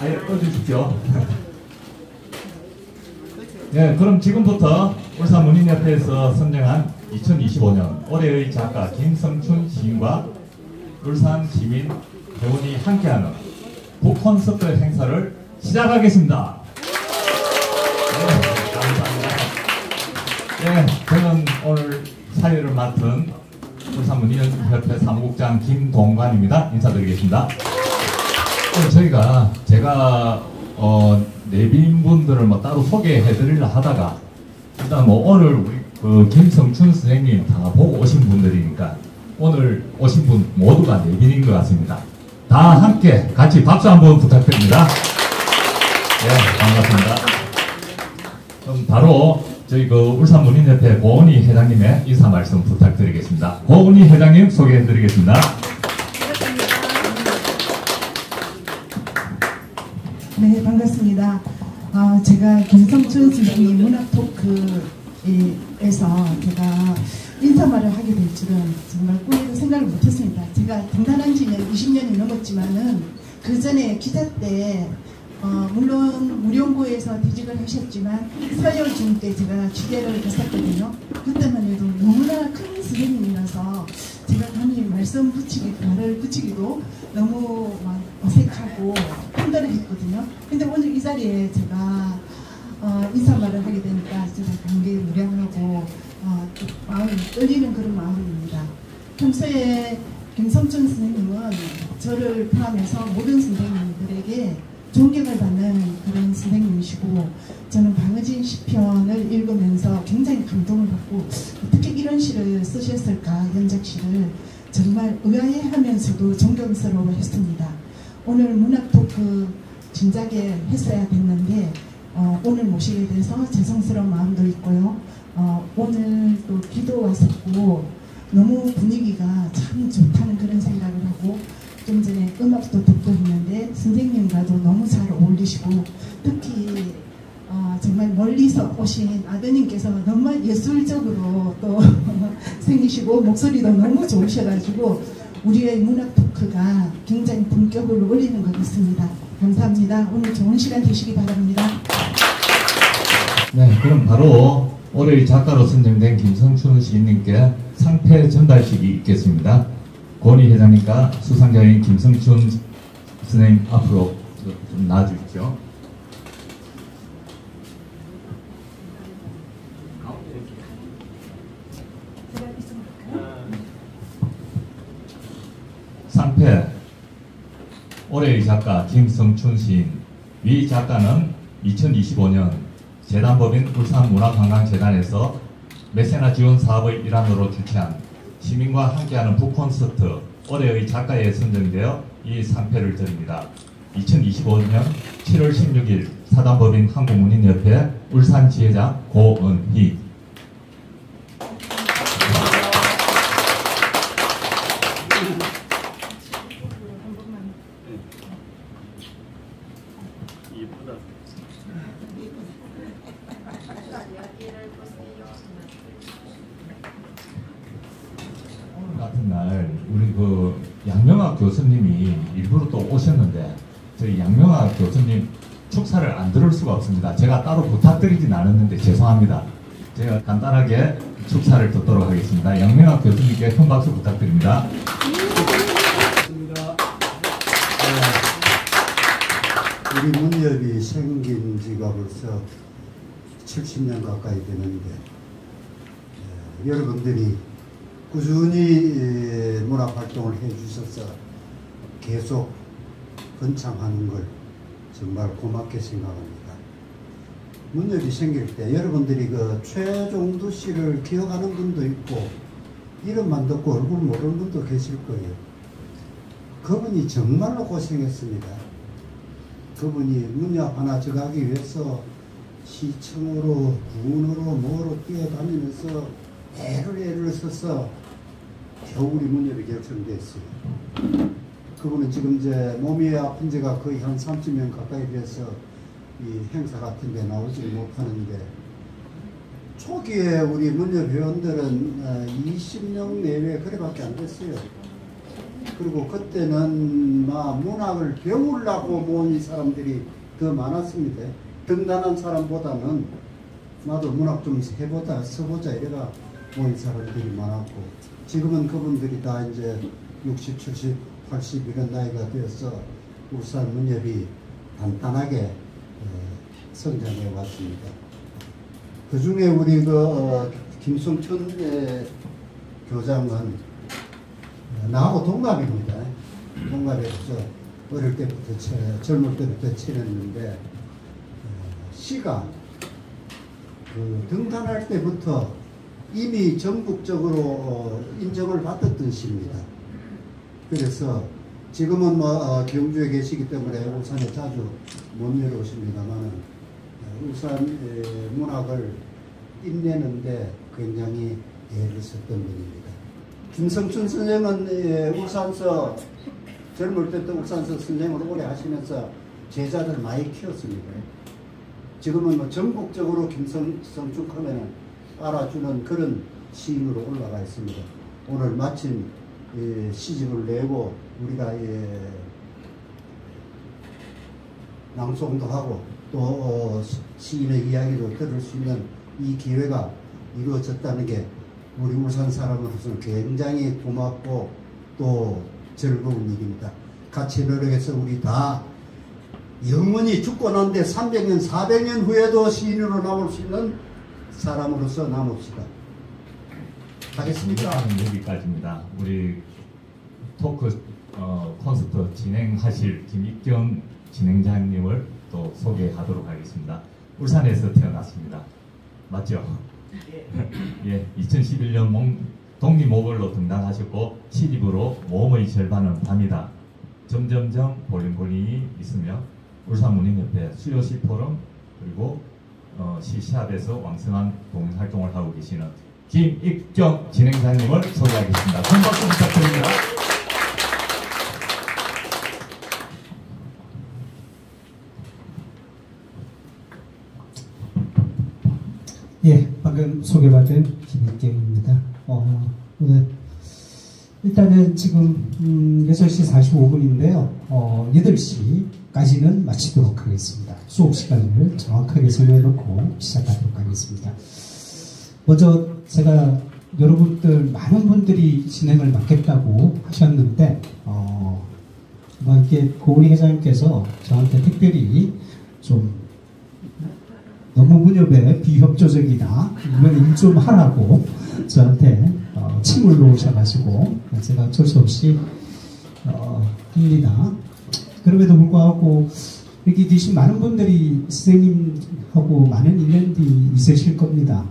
아예 꺼주십시오. 네, 그럼 지금부터 울산문인협회에서 선정한 2025년 올해의 작가 김성춘 시인과 울산 시민 회원이 함께하는 북콘서트 행사를 시작하겠습니다. 네, 감사합니다. 네, 저는 오늘 사회를 맡은 울산문인협회 사무국장 김동관입니다. 인사드리겠습니다. 제가 내빈분들을 뭐 따로 소개해드리려 하다가 일단 뭐 오늘 우리 김성춘 선생님 다 보고 오신 분들이니까 오늘 오신 분 모두가 내빈인 것 같습니다. 다 함께 같이 박수 한번 부탁드립니다. 네, 반갑습니다. 그럼 바로 저희 울산문인협회 고은희 회장님의 인사 말씀 부탁드리겠습니다. 고은희 회장님 소개해드리겠습니다. 네, 반갑습니다. 제가 김성춘 선생님 문학 토크에서 제가 인사말을 하게 될 줄은 정말 꿈에도 생각을 못했습니다. 제가 등단한 지는 20년이 넘었지만은 그 전에 기자 때 물론 무령고에서 퇴직을 하셨지만 서열중 때 제가 취재를 했었거든요. 그때만 해도 너무나 큰 선생님이라서 제가 감히 말을 붙이기도 너무 막 어색하고 힘들어했거든요. 근데 오늘 이 자리에 제가 인사말을 하게 되니까 제가 감개무량하고 마음이 떨리는 그런 마음입니다. 평소에 김성춘 선생님은 저를 포함해서 모든 선생님들에게 존경을 받는 그런 선생님이시고, 저는 방어진 시편을 읽으면서 굉장히 감동을 받고 어떻게 이런 시를 쓰셨을까, 연작시를 정말 의아해하면서도 존경스러워 했습니다. 오늘 문학 토크 진작에 했어야 됐는데 오늘 모시게 돼서 죄송스러운 마음도 있고요. 오늘 또 비도 왔었고 너무 분위기가 참 좋다는 그런 생각을 하고, 좀 전에 음악도 듣고 있는데 선생님과도 너무 잘 어울리시고, 특히 정말 멀리서 오신 아드님께서 너무 예술적으로 또 생기시고 목소리도 너무 좋으셔가지고 우리의 문학 토크가 굉장히 본격을 올리는 것 같습니다. 감사합니다. 오늘 좋은 시간 되시기 바랍니다. 네, 그럼 바로 올해의 작가로 선정된 김성춘 시인님께 상패 전달식이 있겠습니다. 고은희 회장님과 수상자인 김성춘 선생님 앞으로 좀 나와주십시오. 상패 올해의 작가 김성춘 시인. 위 작가는 2025년 재단법인 울산문화관광재단에서 메세나 지원 사업의 일환으로 주최한 시민과 함께하는 북콘서트 올해의 작가에 선정되어 이 상패를 드립니다. 2025년 7월 16일 사단법인 한국문인협회 울산지회장 고은희. 같은 날 우리 양명학 교수님이 일부러 또 오셨는데 저희 양명학 교수님 축사를 안 들을 수가 없습니다. 제가 따로 부탁드리진 않았는데 죄송합니다. 제가 간단하게 축사를 듣도록 하겠습니다. 양명학 교수님께 큰 박수 부탁드립니다. 우리 문협이 생긴 지가 벌써 70년 가까이 되는데 여러분들이 꾸준히 문학활동을 해주셔서 계속 번창하는 걸 정말 고맙게 생각합니다. 문협이 생길 때 여러분들이 최종두 씨를 기억하는 분도 있고 이름만 듣고 얼굴 모르는 분도 계실 거예요. 그분이 정말로 고생했습니다. 그분이 문협 하나 정하기 위해서 시청으로 군으로 뭐로 뛰어다니면서 애를 써서 겨우 우리 문협이 결성됐어요. 그분은 지금 이제 몸이 아픈 지가 거의 한 30년 가까이 돼서 이 행사 같은 데 나오지 못하는데, 초기에 우리 문협 회원들은 20명 내외 그래밖에 안 됐어요. 그리고 그때는 막 문학을 배우려고 모인 사람들이 더 많았습니다. 등단한 사람보다는 나도 문학 좀 해보자, 써보자 이래가 모인 사람들이 많았고, 지금은 그분들이 다 이제 60, 70, 80 이런 나이가 되어서 울산 문협이 단단하게 성장해 왔습니다. 그 중에 우리 김성춘 교장은 나하고 동갑입니다. 동갑에서 어릴 때부터 젊을 때부터 친했는데, 시가 등단할 때부터 이미 전국적으로 인정을 받았던 시입니다. 그래서 지금은 경주에 계시기 때문에 울산에 자주 못 내려오십니다만, 울산 문학을 인내는데 굉장히 애를 썼던 분입니다. 김성춘 선생은 울산서 젊을 때부터 울산서 선생을 오래 하시면서 제자들 많이 키웠습니다. 지금은 전국적으로 김성춘 하면 알아주는 그런 시인으로 올라가 있습니다. 오늘 마침 시집을 내고 우리가 낭송도 하고 또 시인의 이야기도 들을 수 있는 이 기회가 이루어졌다는 게 우리 울산 사람으로서는 굉장히 고맙고 또 즐거운 일입니다. 같이 노력해서 우리 다 영원히 죽고 난 뒤 300년, 400년 후에도 시인으로 남을 수 있는 사람으로서 남읍시다. 하겠습니까? 여기까지입니다. 우리 토크 콘서트 진행하실 김익경 진행자님을 또 소개하도록 하겠습니다. 울산에서 태어났습니다. 맞죠? 예, 2011년 독립모걸로 등단하셨고 시집으로 모험의 절반은 밤이다, 점점점 볼링볼링이 있으며 울산문인협회 수요시 포럼 그리고 시시합에서 왕성한 동행활동을 하고 계시는 김익경 진행자님을 소개하겠습니다. 큰 박수 부탁드립니다. 예, 방금 소개받은 김익경입니다. 일단은 지금 6시 45분인데요. 8시까지는 마치도록 하겠습니다. 수업 시간을 정확하게 정해놓고 시작하도록 하겠습니다. 먼저 제가 여러분들 많은 분들이 진행을 맡겠다고 하셨는데 이렇게 고은희 회장님께서 저한테 특별히 좀 너무 문협에 비협조적이다, 이건 일 좀 하라고 저한테 침을 놓으셔가지고 제가 어쩔 수 없이 합니다. 그럼에도 불구하고 여기 계신 많은 분들이 선생님하고 많은 인연이 있으실 겁니다.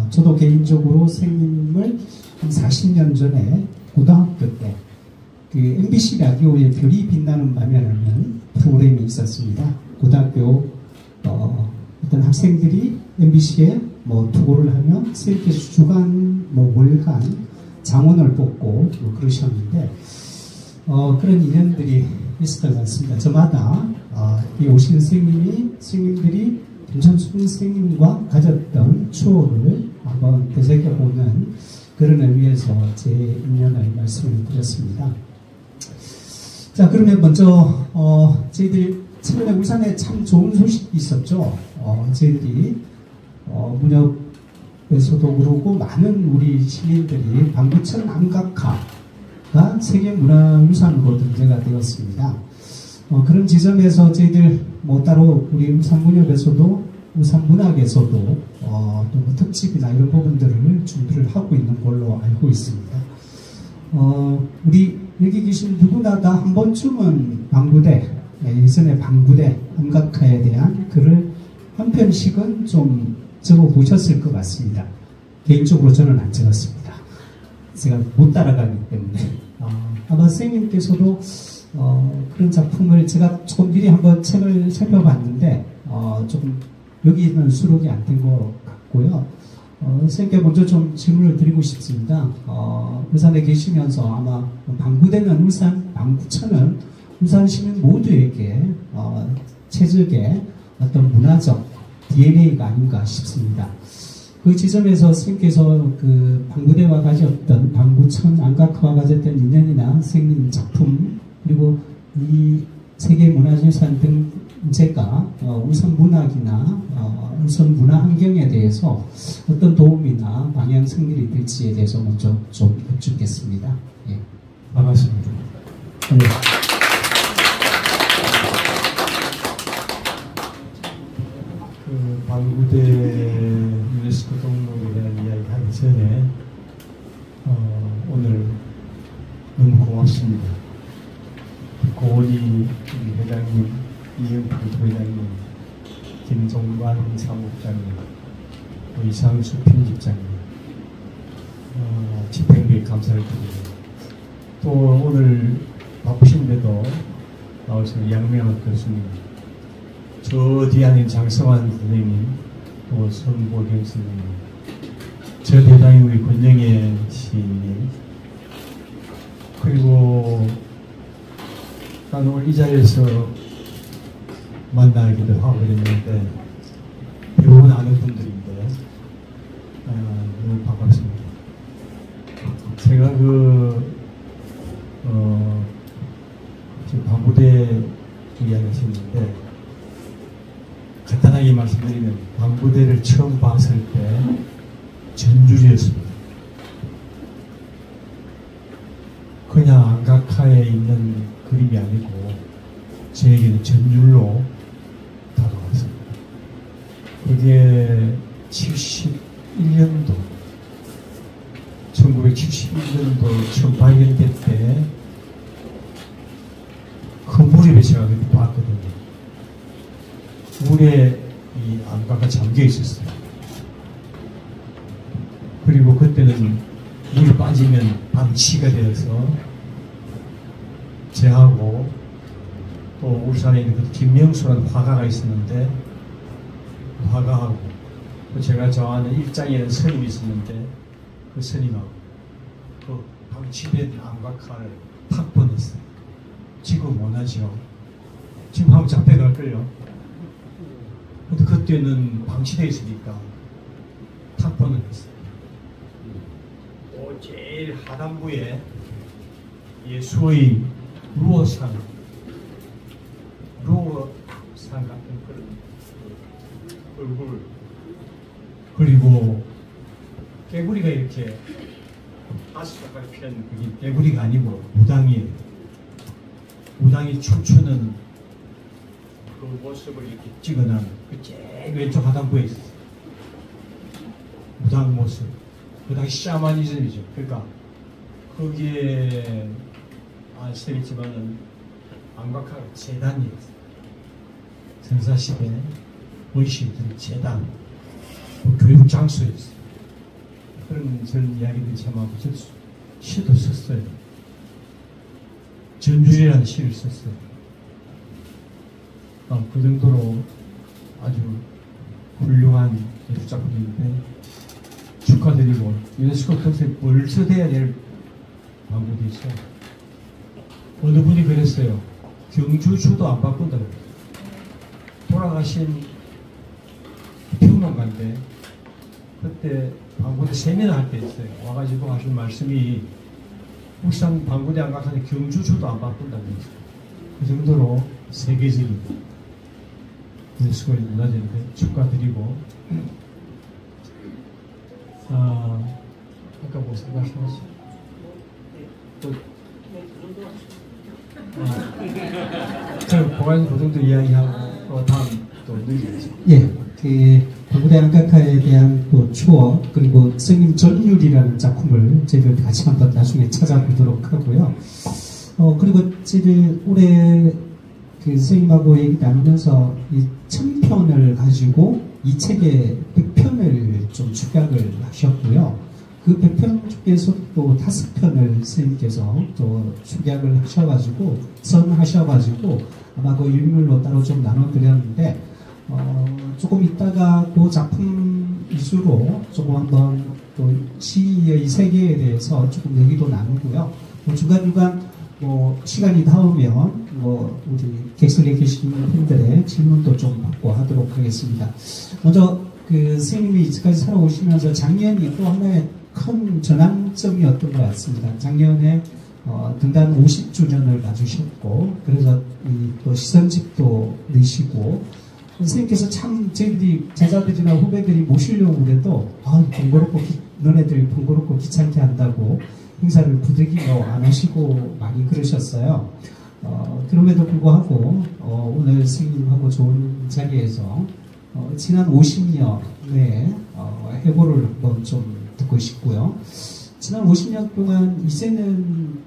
저도 개인적으로 선생님을 한 40년 전에 고등학교 때 그 MBC 라디오의 별이 빛나는 밤이라는 프로그램이 있었습니다. 고등학교 어떤 학생들이 MBC에 투고를 하면 선생님께서 주간 월간 장원을 뽑고 그러셨는데 그런 인연들이 있었던 것 같습니다. 저마다 이 오신 선생님들이 김천순 선생님과 가졌던 추억을 한번 되새겨보는 그런 의미에서 제 인연을 말씀을 드렸습니다. 자, 그러면 먼저 저희들 최근에 울산에 참 좋은 소식이 있었죠. 저희들이 문협에서도 그러고 많은 우리 시민들이 방구천 암각화가 세계문화유산으로 등재가 되었습니다. 그런 지점에서 저희들 따로 우리 울산문협에서도 울산문학에서도 또 특집이나 이런 부분들을 준비를 하고 있는 걸로 알고 있습니다. 우리 여기 계신 누구나 다 한 번쯤은 방구대, 예전에 방구대 암각화에 대한 글을 한 편씩은 좀 적어보셨을 것 같습니다. 개인적으로 저는 안 적었습니다. 제가 못 따라가기 때문에. 아마 선생님께서도 그런 작품을 제가 조금 미리 한번 책을 살펴봤는데 조금 여기는 수록이 안 된 것 같고요. 선생님께 먼저 좀 질문을 드리고 싶습니다. 울산에 계시면서 아마 방구대는 울산, 방구천은 울산 시민 모두에게 최적의 어떤 문화적 DNA가 아닌가 싶습니다. 그 지점에서 선생님께서 그 방구대와 가졌던 방구천 안각화와 가졌던 인연이나 선생님 작품 그리고 이 세계문화유산 등재가 우선 문학이나 우선 문화 환경에 대해서 어떤 도움이나 방향 성질이 될지에 대해서 먼저 좀 여쭙겠습니다. 예. 반갑습니다. 네. 그 방구대 유네스코 등록에 대한 이야기 하기 전에 오늘 너무 고맙습니다. 고은희 우리 회장님, 이영필 회장님, 김종관 사무국장님, 이상수 편집장님, 집행부에 감사를 드립니다. 또 오늘 바쁘신데도 나오신 양명학 교수님, 저 뒤에 앉은 장성환 선생님, 또 손보경 선생님, 저 대장인 우리 권영애 시인님, 그리고 난 오늘 이 자리에서 만나기도 하고 그랬는데 대부분 아는 분들인데 너무 반갑습니다. 제가 지금 방구대 이야기 하셨는데 간단하게 말씀드리면 방구대를 처음 봤을 때 전주리였습니다. 그냥 안각화에 있는 그림이 아니고 저에게는 전율로 다가왔습니다. 그게 71년도 1971년도 처음 발견될 때 그 무렵에 제가 그때 봤거든요. 물에 이 안각화 잠겨 있었어요. 그리고 그때는 물이 빠지면 방치가 되어서 제하고 또 울산에 있는 그 김명수라는 화가가 있었는데 화가하고 또 제가 좋아하는 일장이라는 스님이 있었는데 그 스님하고 그 방치된 안각화를 탁번했어요. 지금 원하죠. 지금 하면 잡혀갈걸요. 근데 그때는 방치되어 있으니까 탁번을 했어요. 또 제일 하단부에 예수의 루어상 같은 그런 얼굴, 그리고 개구리가 이렇게 5젓가락 편 그게 개구리가 아니고 무당이에요. 무당이 춤추는 그 모습을 이렇게 찍어놓은 그 제일 왼쪽 하단부에 있어요. 무당 모습. 그 당시 샤머니즘이죠. 그러니까 거기에 아시겠지만은 안각화가 재단이었어요. 선사시대 의식들 재단, 교육 장소였어요. 그런 저런 이야기들이 참하고 시도 썼어요. 전주리라는 시를 썼어요. 그 정도로 아주 훌륭한 예술작품인데 축하드리고 유네스코 등록에 벌써 돼야 될 방법이 있어요. 어느 분이 그랬어요. 경주주도 안 바꾼다고. 돌아가신 평론가인데 그때 방구대 세미나 할 때 있어요. 와가지고 하신 말씀이 울산 방구대 안각화는 경주주도 안 바꾼다고 했어요. 그 정도로 세계적인 유네스코의 문화재인데 축하드리고 아까 무슨 말씀하셨죠? 저 보관 고정도 이야기하고 다음 또 늘리겠죠. 예, 그 방구대 안각화에 대한 또 추억 그리고 스님 전율이라는 작품을 저희들 같이 한번 나중에 찾아보도록 하고요. 그리고 저희들 올해 그 스님하고 얘기 나누면서 이 1000편을 가지고 이 책의 100편을 좀 축약을 하셨고요. 그 100편 중에서 또 5편을 스님께서 또 축약을 하셔가지고 선하셔가지고 아마 그 유물로 따로 좀 나눠드렸는데 조금 이따가 그 작품 위주로 조금 한번 또 시의 세계에 대해서 조금 얘기도 나누고요. 중간중간 시간이 닿으면 우리 객석에 계신 분들의 질문도 좀 받고 하도록 하겠습니다. 먼저 그 스님이 이제까지 살아오시면서 작년이 또 하나의 큰 전환점이었던 것 같습니다. 작년에 등단 50주년을 맞으셨고, 그래서 또 시선집도 내시고, 선생님께서 참 저희들이 제자들이나 후배들이 모시려고 그래도 번거롭고 너네들 번거롭고 귀찮게 한다고 행사를 부득이로 안 하시고 많이 그러셨어요. 그럼에도 불구하고 오늘 스님하고 좋은 자리에서 지난 50년의 해고를 한번 좀 듣고 싶고요. 지난 50년 동안 이제는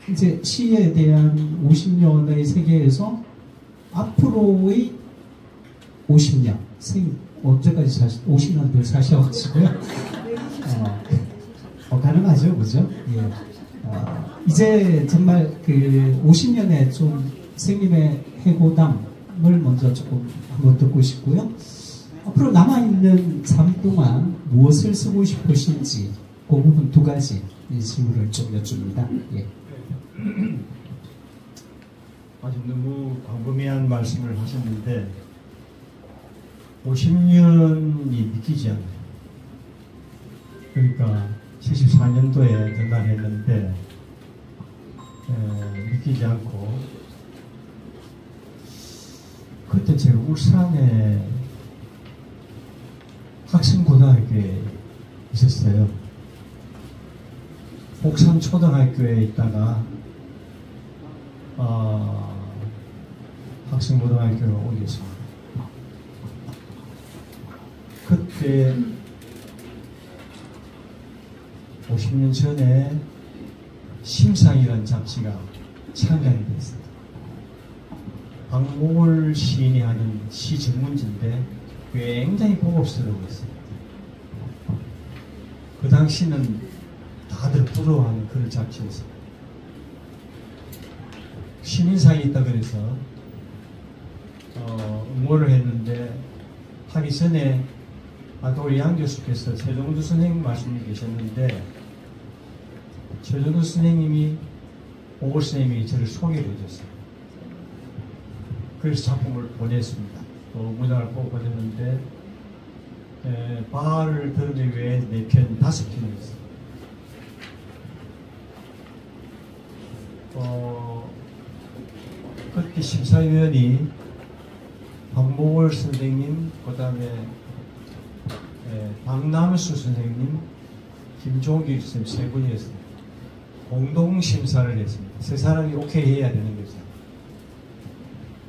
이제 시에 대한 50년의 세계에서 앞으로의 50년, 언제까지 50년 더 사셔가지고요. 가능하죠, 그죠? 예. 이제 정말 그 50년의 좀 스님의 해고담을 먼저 조금 한번 듣고 싶고요. 앞으로 남아있는 삶 동안 무엇을 쓰고 싶으신지 그 부분 두 가지 질문을 좀 여쭙니다. 예. 아주 너무 광범위한 말씀을 하셨는데 50년이 믿기지 않아요. 그러니까 74년도에 등단했는데 믿기지 않고 그때 제가 울산에 학생고등학교에 있었어요. 옥산초등학교에 있다가 학생고등학교로 옮겼습니다. 그때 50년 전에 심상이라는 잡지가 창간이 됐습니다. 박몽월 시인이 하는 시 전문지인데 굉장히 고급스러웠어요. 그 당시는 다들 부러워하는 그런 잡지였어요. 시민상이 있다 그래서 응모를 했는데 하기 전에 또 우리 양 교수께서 최종두 선생님 말씀이 계셨는데 최종두 선생님이 오골 선생님이 저를 소개를 해줬어요. 그래서 작품을 보냈습니다. 또 문장을 보고 보냈는데 바를 들으기 외에 4편, 5편이 있어요. 그때 심사위원이 박몽월 선생님, 그 다음에 박남수 선생님, 김종길 선생님 세 분이었어요. 공동 심사를 했습니다. 세 사람이 오케이 해야 되는 거죠.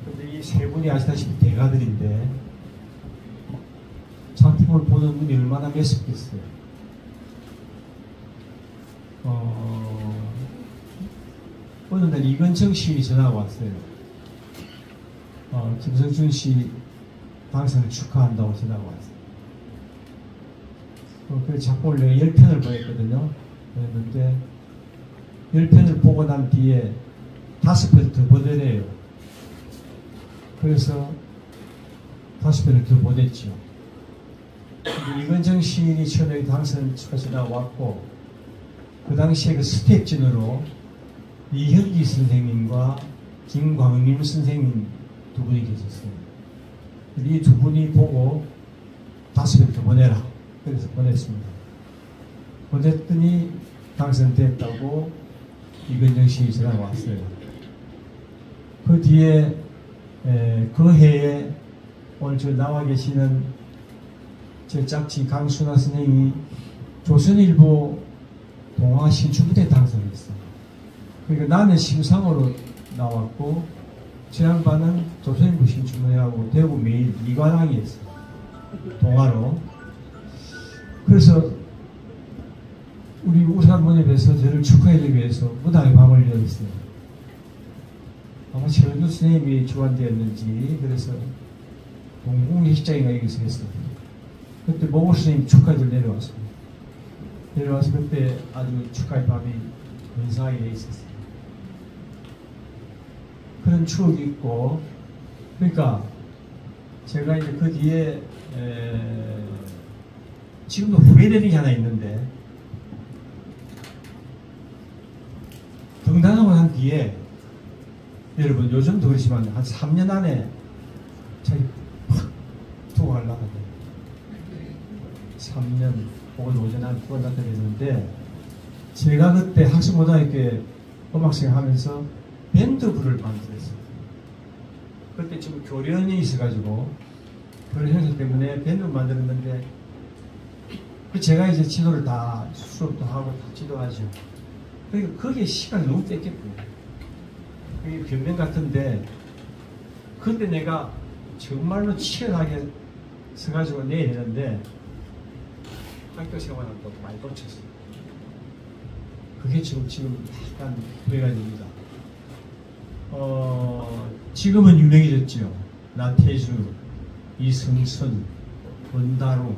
근데 이 세 분이 아시다시피 대가들인데 작품을 보는 눈이 얼마나 매섭겠어요. 어느 날 이건정 시인이 전화가 왔어요. 김성준 씨 당선을 축하한다고 전화가 왔어요. 그 작품을 내가 10편을 보냈거든요. 그랬는데 10편을 보고 난 뒤에 5편을 더 보내래요. 그래서 5편을 더 보냈죠. 이건정 시인이 처음에 당선 축하 전화가 왔고 그 당시에 그 스텝진으로 이현기 선생님과 김광림 선생님 두 분이 계셨어요. 이 두 분이 보고 5편 더 보내라. 그래서 보냈습니다. 보냈더니 당선됐다고 이건정 시인이 전화가 왔어요. 그 뒤에 그 해에 오늘 저 나와 계시는 저 짝지 강순아 선생님이 조선일보 동아신춘부대 당선했어요. 그러니까 나는 심상으로 나왔고 저 양반은 조선일보 신춘부대하고 대구 매일 이관왕이었어요. 동아로. 그래서 우리 우산문협에서 저를 축하해주기 위해서 무당의 밤을 열었어요. 아마 최은주 선생님이 주관되었는지 그래서 동궁식장인가 여기서 했어요. 그때 모고 선생님 축하해줄 내려왔습니다. 내려와서 그때 아주 축하의 밤이 근사하게 있었어요. 그런 추억이 있고, 그러니까 제가 이제 그 뒤에 지금도 후회되는 게 하나 있는데 등단하고 난 뒤에 여러분 요즘도 그렇지만 한 3년 안에 자기 확 두고 가려고 하는데 3년 혹은 5년 안에 후원자가 됐는데 제가 그때 학생고등학교에 음악생 하면서 밴드부를 만들었어요. 그때 지금 교련이 있어가지고 그런 형사 때문에 밴드를 만들었는데 제가 이제 지도를 다 수업도 하고 다 지도하죠. 그러니까 거기에 시간을 너무 뺏겼고요. 그게 변명 같은데 그때 내가 정말로 치열하게 서가지고 내야 되는데 학교 생활을 또 많이 놓쳤어요. 그게 지금 약간 후회가 됩니다. 지금은 유명해졌죠. 나태주, 이승선, 권다루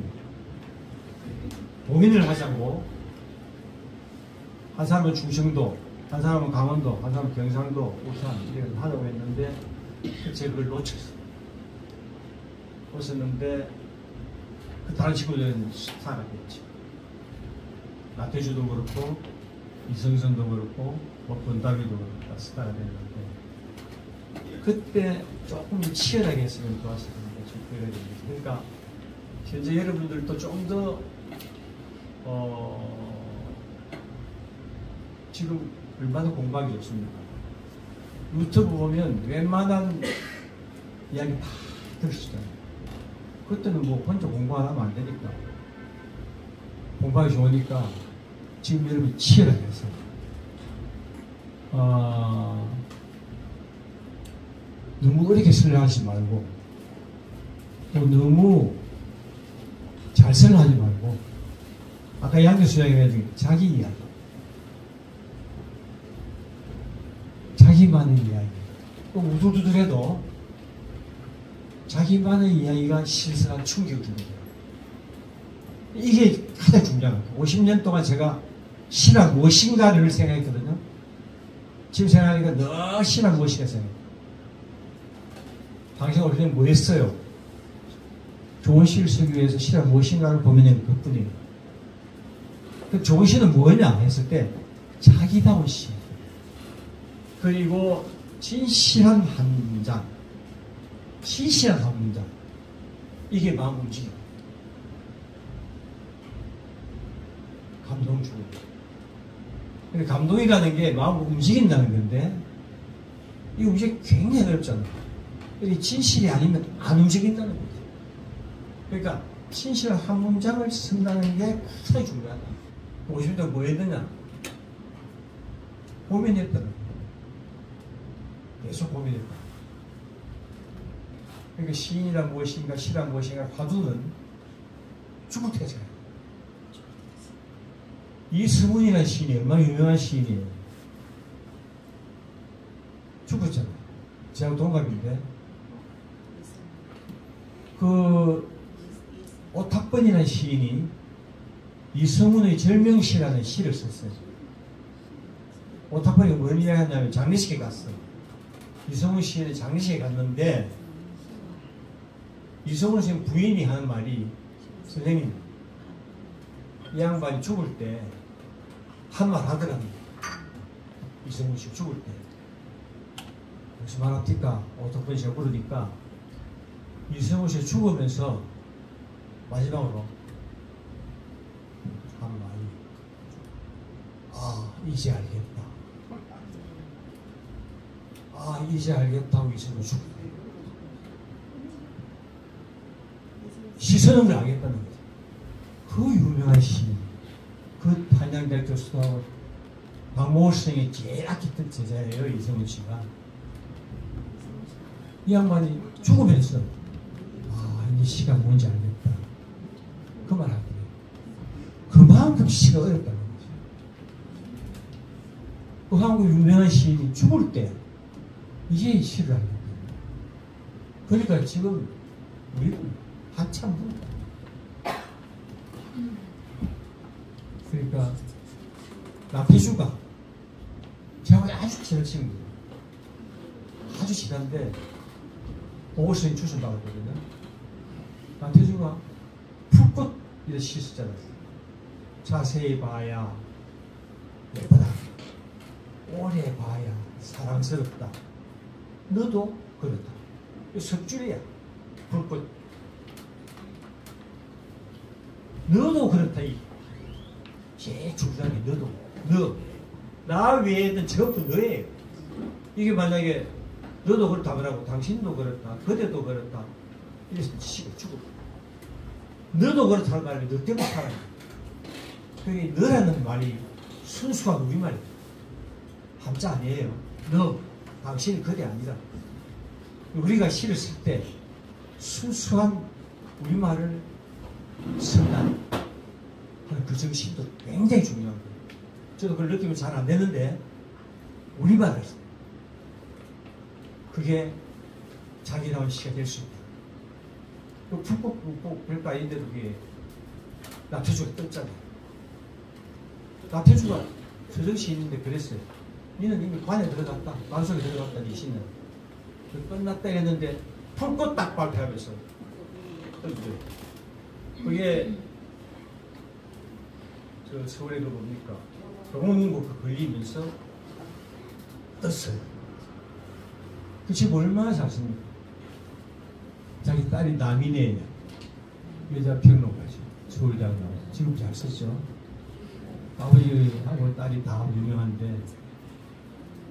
공연을 하자고 한 사람은 충청도, 한 사람은 강원도, 한 사람은 경상도, 울산 이렇게 하자고 했는데 제가 그걸 놓쳤었는데 그 다른 친구들은 스타가 됐죠. 나태주도 그렇고 이승선도 그렇고 뭐 권다루도 그렇고 스타가 됐는데 그때 조금 치열하게 했으면 좋았을 텐데 좀 그래야 됩니다. 그러니까 현재 여러분들도 좀 더 지금 얼마나 공부하기 좋습니까? 유튜브 보면 웬만한 이야기 다 들을 수 있잖아요. 그때는 뭐 혼자 공부 안 하면 안 되니까 공부하기 좋으니까 지금 여러분 치열하게 했어요. 너무 어렵게 설명하지 말고 또 너무 잘 설명하지 말고 아까 양 교수 이야기했던 자기 이야기 자기만의 이야기 또 우두두두해도 자기만의 이야기가 신선한 충격을 줍니다. 이게 가장 중요한 거예요. 50년 동안 제가 신학 무엇인가를 생각했거든요. 지금 생각하니까 너 신학 무엇인가 생각해요. 당신 어릴 때 뭐 했어요? 좋은 시를 쓰기 위해서 시가 무엇인가를 보면 그뿐이에요. 그 좋은 시는 뭐냐 했을 때 자기다운 시 그리고 진실한 한 문장 진실한 한 문장 이게 마음 움직여 감동 주고 근데 감동이라는 게 마음을 움직인다는 건데 이 움직이기 굉장히 어렵잖아요. 진실이 아니면 안 움직인다는 거죠. 그러니까 진실한 한 문장을 쓴다는 게 굉장히 중요하다. 50년 뭐 했느냐? 고민했다는 거예요. 계속 고민했다. 그러니까 시인이란 무엇인가, 시란 무엇인가 화두는 죽을 때잖아요. 이승훈이라는 시인이 얼마나 유명한 시인이에요. 죽었잖아요. 제가 동갑인데 그 오탁번이라는 시인이 이승훈의 절명시라는 시를 썼어요. 오탁번이 뭘 이야기하냐면 장례식에 갔어요. 이승훈 시인의 장례식에 갔는데 이승훈 선생님 부인이 하는 말이 선생님 이 양반이 죽을 때 한 말 하더랍니다. 이승훈 씨 죽을 때 무슨 말 합니까? 오탁번 씨가 부르니까 이승훈 씨 죽으면서 마지막으로 한 말이 이제 알겠다. 이제 알겠다고 이승훈 죽었다. 시선은 걸 알겠다는 거죠. 그 유명한 시인, 그 한양대학 교수하고 박모월 선생이 제일 아꼈던 제자예요, 이승훈 씨가. 이 양반이 죽으면서 이 시가 뭔지 알겠다. 그 말 하거든요. 그만큼 시가 어렵다는 거죠. 그 한국 유명한 시인이 죽을 때 이제 시를 알겠다. 그러니까 지금 우리는 한참 부르다. 그러니까 나태주가 제가 아주 친한 친구예요. 아주 친한데 보고서인 출신받았거든요. 나태주가 풀꽃 이런 시 쓰잖아요. 자세히 봐야 예쁘다. 오래 봐야 사랑스럽다. 너도 그렇다. 이 석줄이야. 불꽃. 너도 그렇다. 제일 중요한 게 너도. 나 외에는 전부 너예요. 이게 만약에 너도 그렇다 그러고 당신도 그렇다, 그대도 그렇다 이랬으면 죽어. 너도 그렇다는 말이 너 때문에 살아요. 그게 너라는 말이 순수한 우리말이에요. 한자 아니에요. 너, 당신이 그대 아니다. 우리가 시를 쓸 때 순수한 우리말을 쓴다 하는 그 정신도 굉장히 중요한 거예요. 저도 그걸 느끼면 잘 안 되는데 우리말을 써. 그게 자기다운 시가 될 수 있다. 그 북곡 별가인데도 그게 나태주가 떴잖아요. 나태주가 서정시 있는데 그랬어요. 니는 이미 관에 들어갔다. 만석에 들어갔다. 니 시는. 끝났다 했는데 풀꽃 딱 발표하면서 떴어요. 그게 저 서울에 그 뭡니까? 병원인국 걸리면서 떴어요. 그 집 얼마나 잘 씁니까? 자기 딸이 남인의 여자 평론가죠. 서울대학 나와서 지금 잘 썼죠. 아버지하고 딸이 다 유명한데,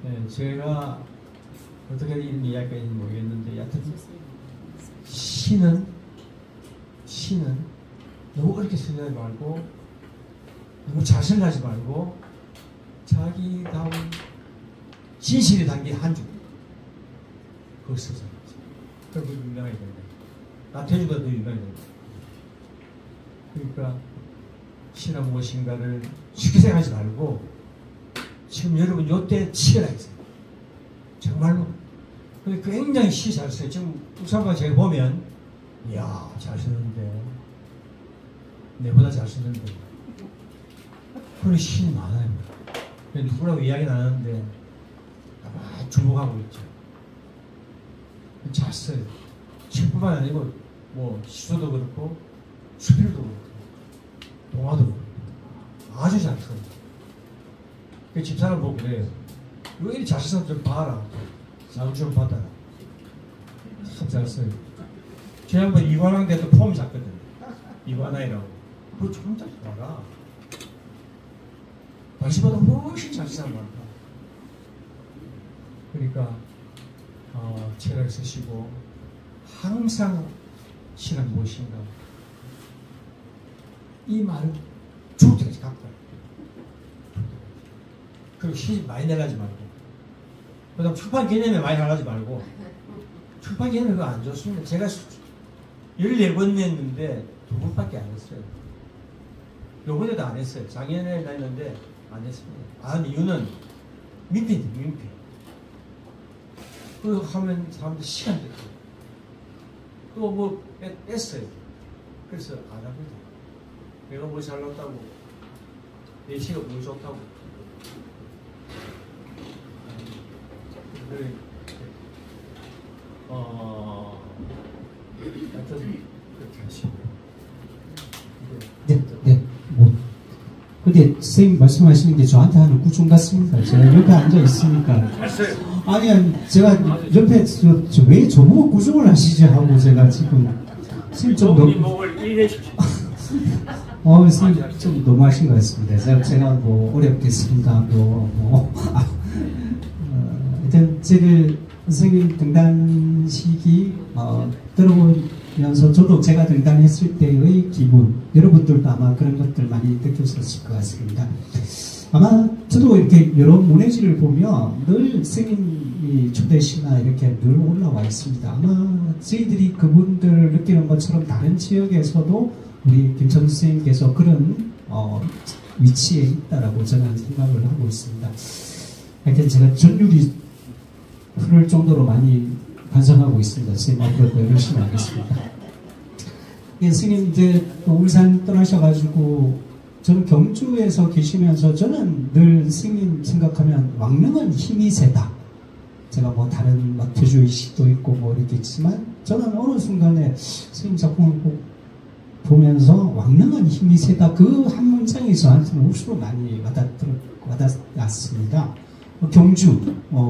예, 제가 어떻게 이런 이야기가 있는지 모르겠는데, 여하튼 시는 너무 어렵게 쓰지 말고 너무 자신하지 말고 자기다운 진실이 담긴 한 줄 그거 써서 그리고 유명해야 된다. 나태주가 더 유명해야 된다. 그러니까 시는 무엇인가를 쉽게 생각하지 말고 지금 여러분 요때 치열하게 써요. 정말로. 근데 굉장히 시 잘 써요. 지금 우상과 제가 보면 이야 잘 쓰는데 내보다 잘 쓰는데 그런 시인이 많아요. 누구라고 이야기는 안 하는데 아마 주목하고 있죠. 잘 써요. 책뿐만 아니고 뭐 시소도 그렇고 수필도 그렇고 동화도 그렇고 아주 잘 써요. 그 집사람 보고 그래요. 왜 이리 잘 써서 좀 봐라. 나도 좀 받아라. 참 잘 써요. 제가 한번 이관왕 때도 폼 샀거든. 이관왕이라고. 그거 좀 잘 봐라. 당신보다 훨씬 잘 쓰는 많다. 그러니까 책을 쓰시고 항상 시는 무엇인가 이 말을 죽을 때까지 갖고 가요. 그리고 시 많이 내려가지 말고 그 다음 출판 개념에 많이 나가지 말고 출판 개념이 그거 안 좋습니다. 제가 14번 냈는데 2번밖에 안 했어요. 요번에도 안 했어요. 작년에 냈는데 안 했습니다. 안 이유는 민폐입니다. 민폐. 그거 하면 사람들 시간 들어요. 또 뭐 뺐어요. 그래서 안 합니다. 내가 뭐 잘났다고 내 시가 뭐 좋다고 그래 하여튼 그렇게 하시고 네. 근데 선생님 말씀하시는 게 저한테 하는 구중 같습니다. 제가 옆에 앉아 있으니까. 아니, 제가 옆에 왜 저보고 구중을 하시지 하고 제가 지금 선생님 좀 선생님 좀 너무하신 것 같습니다. 제가 뭐 어렵겠습니다. 하여튼 제가 선생님 등단 시기 들어보면서 저도 제가 등단했을 때의 기분, 여러분들도 아마 그런 것들 많이 느꼈었을 것 같습니다. 아마 저도 이렇게 여러 문해지를 보면 늘 선생님이 초대시나 이렇게 늘 올라와 있습니다. 아마 저희들이 그분들을 느끼는 것처럼 다른 지역에서도 우리 김천수 선생님께서 그런 위치에 있다라고 저는 생각을 하고 있습니다. 하여튼 제가 전율이 흐를 정도로 많이 반성하고 있습니다. 선생님 앞으로도 열심히 하겠습니다. 선생님 이제 울산 떠나셔가지고 저는 경주에서 계시면서 저는 늘 선생님 생각하면 왕릉은 힘이 세다. 제가 뭐 다른 태주의 시도 있고 뭐 이렇게 있지만 저는 어느 순간에 선생님 작품을 보면서 왕릉은 힘이 세다. 그 한 문장이 저한테는 우수로 많이 와닿았습니다. 경주,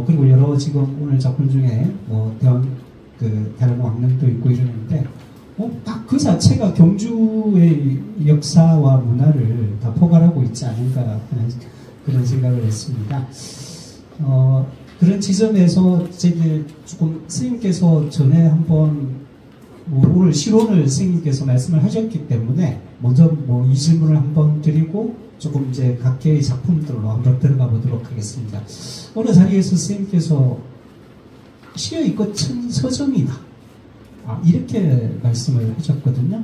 그리고 여러 지금 오늘 작품 중에 다른 왕릉도 있고 이러는데, 딱 그 자체가 경주의 역사와 문화를 다 포괄하고 있지 않은가 하는 그런 생각을 했습니다. 그런 지점에서 저기 조금 스님께서 전에 한번 오늘 실론을 스님께서 말씀을 하셨기 때문에 먼저 뭐 이 질문을 한번 드리고 조금 이제 각계의 작품들로 한번 들어가 보도록 하겠습니다. 어느 자리에서 스님께서 시의 꽃은 서점이다. 이렇게 말씀을 하셨거든요.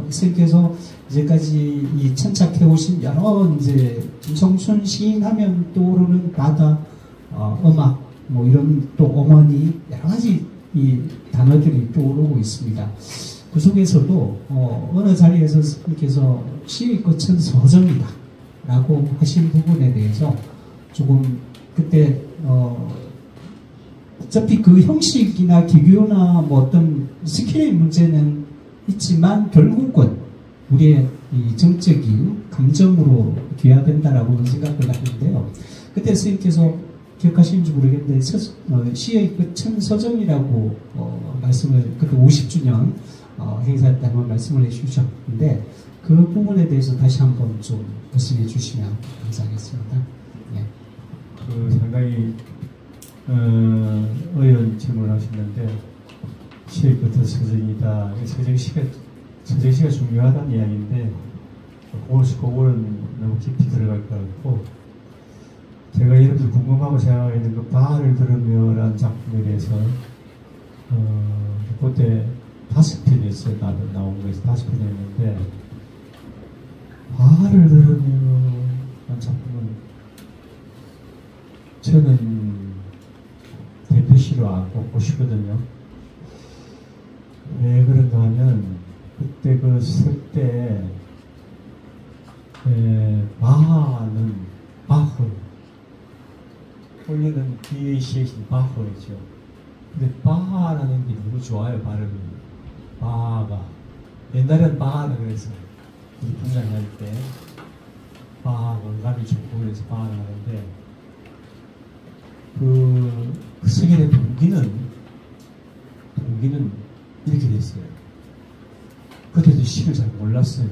스님께서 이제까지 이 천착해 오신 여러 이제 김성춘 시인 하면 떠오르는 바다, 음악, 뭐 이런 또 어머니 여러 가지 이 단어들이 떠오르고 있습니다. 그 속에서도 어느 자리에서 스님께서 시의 꽃은 서점이다 라고 하신 부분에 대해서 조금 그때 어차피 그 형식이나 기교나 뭐 어떤 스킬의 문제는 있지만 결국은 우리의 이 정적인 감정으로 귀화된다라고 생각을 하는데요. 그때 스님께서 기억하시는지 모르겠는데 시의 끝은 서점이라고 말씀을 그때 50주년 행사 때 한번 말씀을 해주셨는데 그 부분에 대해서 다시 한번 좀 말씀해 주시면 감사하겠습니다. 네. 상당히 어려운 질문을 하셨는데 시의 끝은 서정이다. 서정시가 중요하다는 이야기인데 그거는 너무 깊이 들어갈 것 같고 제가 여러분들 궁금하고 생각하고 있는 그 바하를 들으며라는 작품에 대해서 그때 5편이었어요. 나온 거에서 5편이었는데 바하를 들으며라는 작품은 저는 대표시로 안 꼽고 싶거든요. 왜 그런가 하면 그때 그 쓸 때 바하는 바흐 원래는 뒤에 시에신 바흐죠. 근데 바하라는 게 너무 좋아요. 발음이 바하가 옛날엔 바하라 그래서 우리 분장할 때 바하 건감이 좋고 그래서 바하라 하는데 그 승인의 동기는 이렇게 됐어요. 그때도 시를 잘 몰랐어요.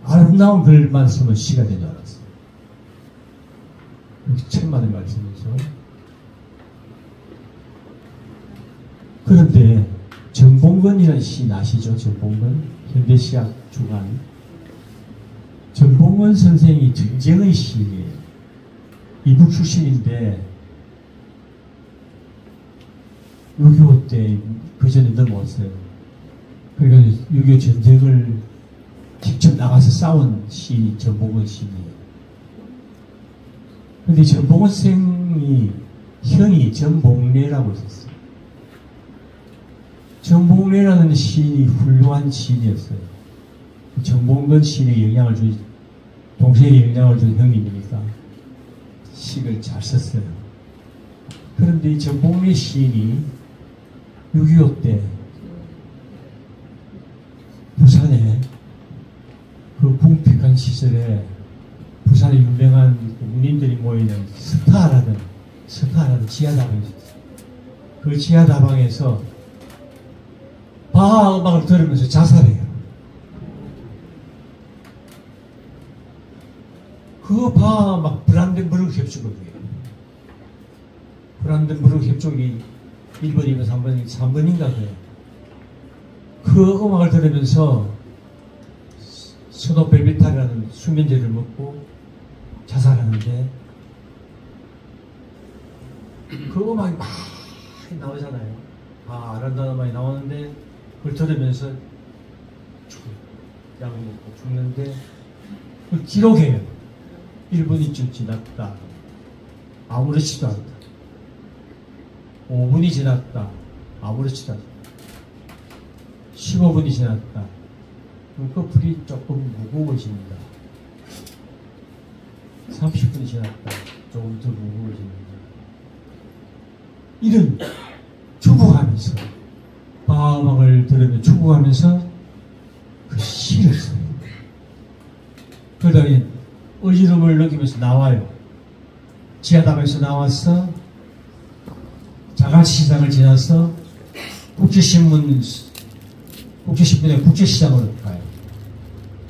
아름다운 글만 쓰면 시가 되지 않았어요. 천만의 말씀이죠. 그런데 정봉건이라는 시인 아시죠? 정봉건? 현대시학 주간. 정봉건 선생이 전쟁의 시인이에요. 이북 출신인데 6.25 때 그 전에 넘어왔어요. 그러니까 6.25 전쟁을 직접 나가서 싸운 시인이 정봉건 시인이에요. 근데 정봉건 선생이 형이 정봉래라고 있었어요. 정봉래라는 시인이 훌륭한 시인이었어요. 정봉건 시인의 영향을 준, 동생의 영향을 준 형님이니까 시를 잘 썼어요. 그런데 이 정봉래 시인이 6.25 때 부산에 그 궁핍한 시절에 부산에 유명한 국민들이 모이는 스타라는 지하다방이 있었어요. 그 지하다방에서 바하 음악을 들으면서 자살해요. 그 바하 음악 브란덴부르크 협주곡이에요. 브란덴부르크 협주곡이 1번이면 3번인가 그래요. 그 음악을 들으면서 스노벨비탈이라는 수면제를 먹고 자살하는데 그 음악이 많이 나오잖아요. 아름다운 음악이 나오는데 그걸 들으면서 약을 먹고 죽는데 그걸 기록해요. 1분이쯤 지났다. 아무렇지도 않다. 5분이 지났다. 아무렇지도 않다. 15분이 지났다. 그 불이 조금 무거워집니다. 30분이 지났다. 조금 더 무거워집니다. 이런 죽어가면서 바하 음악을 들으며 죽어가면서 그 시를 써요. 그러더니 어지럼을 느끼면서 나와요. 지하담에서 나와서 자갈시장을 지나서 국제신문에 국제시장으로 가요.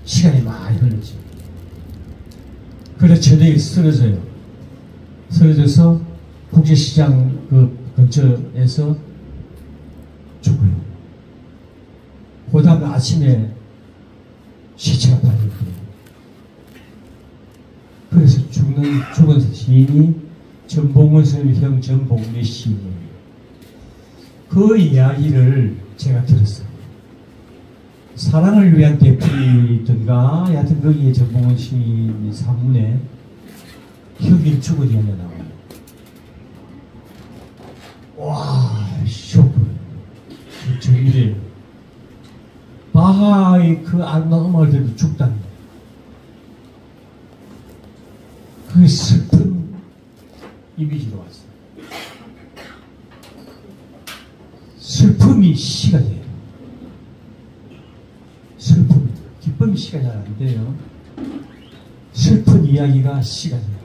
시간이 많이 걸리죠. 그래서 저녁에 쓰러져요. 쓰러져서 국제시장 그 근처에서 죽어요. 그 다음에 아침에 시체가 발견돼요. 그래서 죽은 시인이 전봉원 선생님 형 전봉래 시인이에요. 그 이야기를 제가 들었어요. 사랑을 위한 대필이든가 여하튼 거기에 전봉원 시인 산문에 형이 죽은 이야기가 나와요. 와, 쇼크. 정밀해요. 바하의 그 아름다운 음악을 들으면 죽다는 거예요. 그게 슬픈 이미지로 왔어요. 슬픔이 시가 돼요. 슬픔, 기쁨이 시가 잘 안 돼요. 슬픈 이야기가 시가 돼요.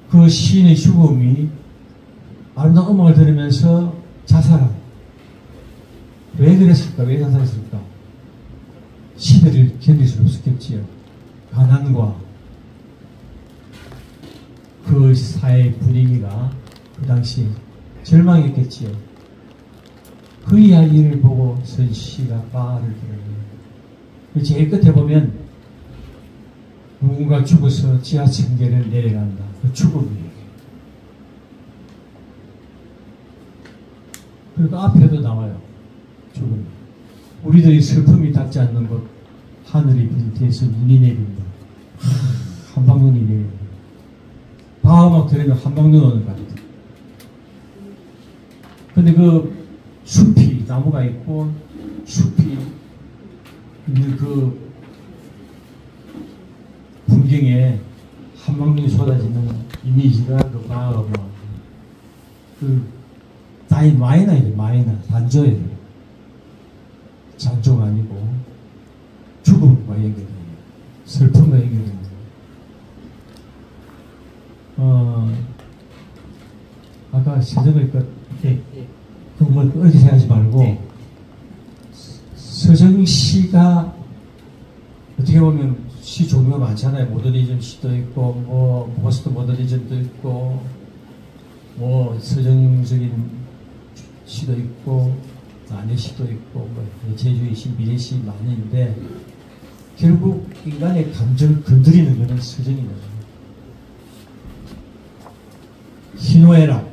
그 시인의 죽음이 아름다운 음악을 들으면서 자살한. 왜 그랬을까? 왜 자살했을까? 시대를 견딜 수 없었겠지요. 가난과 그 사회 분위기가 그 당시 절망했겠지요. 그 이야기를 보고 선 씨가 말을 들어요. 제일 끝에 보면 누군가 죽어서 지하층계를 내려간다. 그 죽음을 얘기해요. 그리고 앞에도 나와요. 죽음. 우리들이 슬픔이 닿지 않는 곳 하늘이 빈티에서 눈이 내린다. 한방눈이 내린다. 방음악 들으면 한방눈 오는 것 같아요. 근데 그 숲이 나무가 있고 숲이 있는 그 풍경에 한방눈이 쏟아지는 이미지가 그 방음악 그 마이너예요. 마이너 단조예요. 장조가 아니고 죽음과 연결돼요. 슬픔과 연결됩니다. 아까 서정의 것 그걸 어디 생각하지 말고 서정 시가 어떻게 보면 시 종류가 많잖아요. 모더니즘 시도 있고 뭐 포스트 모더니즘도 있고 뭐 서정적인 시도 있고 안혜시도 있고 뭐 제주의 시, 미래시 많이 있는데 결국 인간의 감정을 건드리는 것은 서정입니다. 희노애락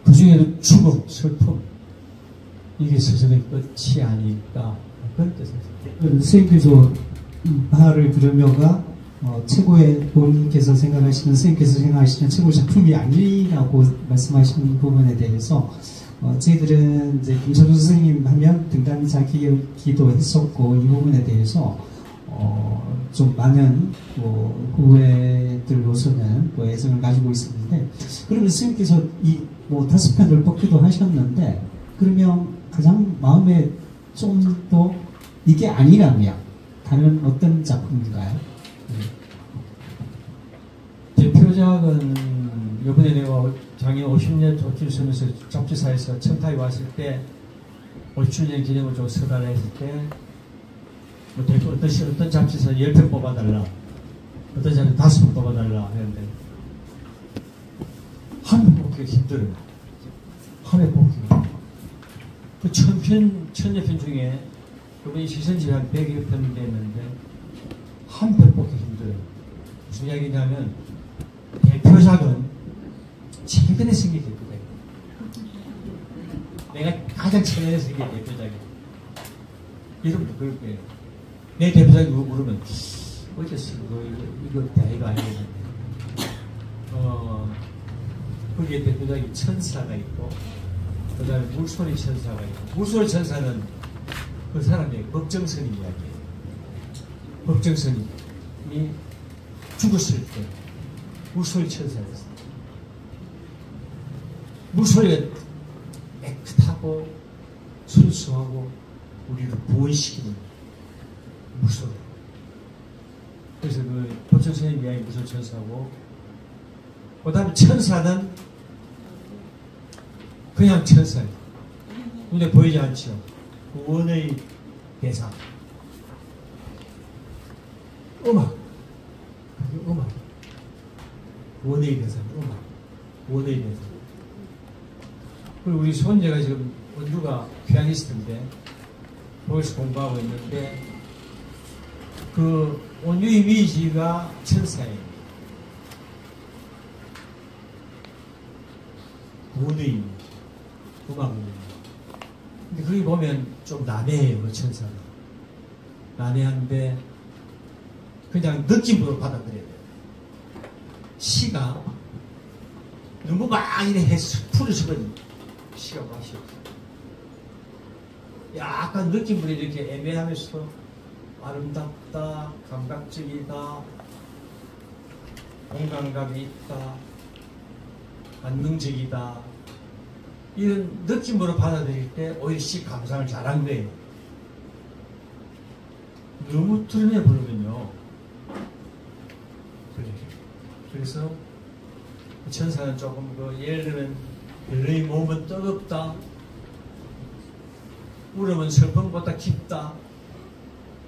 그 중에도 죽음, 슬픔 이게 서정의 끝이 아닐까 그런 뜻입니다. 선생님께서 바하를 들으며가 최고의 본인께서 생각하시는 선생님께서 생각하시는 최고 작품이 아니라고 말씀하시는 부분에 대해서 저희들은 이제 김철우 선생님 하면 등단자 기도 했었고 이 부분에 대해서 좀 많은 후배들로서는 애정을 가지고 있었는데 그러면 선생님께서 이 5편을 뽑기도 하셨는데 그러면 가장 마음에 좀 더 이게 아니라면 다른 어떤 작품인가요? 대표작은 이번에 내가 작년 50년 도끼를 쓰면서 잡지사에서 청타에 왔을 때 50주년 기념을 좀 서달을 했을 때 뭐 대표 어떤 잡지사 10편 뽑아달라 어떤 잡지 5편 뽑아달라 했는데 한 편 뽑기가 힘들어요. 한 편 뽑기가 그 1000여 편 중에 이번에 시선집이 한 100여 편 됐는데 한 편 뽑기 힘들어요. 무슨 이야기냐면 대표작은 최근에 생긴 대표작이에요. 내가 가장 최근에 생긴 대표작이에요. 여러분도 그럴 거예요. 내 대표작이 물으면 어제 쓴 거 이거 대가 아니겠는데 거기에 대표작이 천사가 있고 그 다음에 물소리 천사가 있고 물소리 천사는 그 사람의 법정스님 이야기예요. 법정스님이 죽었을 때 물소리 천사였어요. 물소리가 깨끗하고 순수하고 우리를 보호시키는 물소리. 그래서 그 법정스님 이야기 물소리 천사고 그 다음에 천사는 그냥 천사예요. 눈에 보이지 않죠. 원의 대상. 음악. 그게 음악. 원의 대상, 음악. 원의 대상. 그리고 우리 손녀가 지금 원주가 피아니스트인데, 거기서 공부하고 있는데, 그 원주 이미지가 천사예요. 원의 이미지. 음악 이미지. 근데 거기 보면 좀 난해해요, 그 천사는. 난해한데, 그냥 느낌으로 받아들여야 돼요. 시가 너무 막 이래 풀어서는 시가 맛이 없어요. 약간 느낌으로 이렇게 애매하면서 아름답다, 감각적이다, 공감감이 있다, 만능적이다, 이런 느낌으로 받아들일 때 오히려 시 감상을 잘한 거예요. 너무 트름해 부르면요. 그래서 천사는 조금 예를 들면 별의 몸은 뜨겁다, 울음은 슬픔보다 깊다,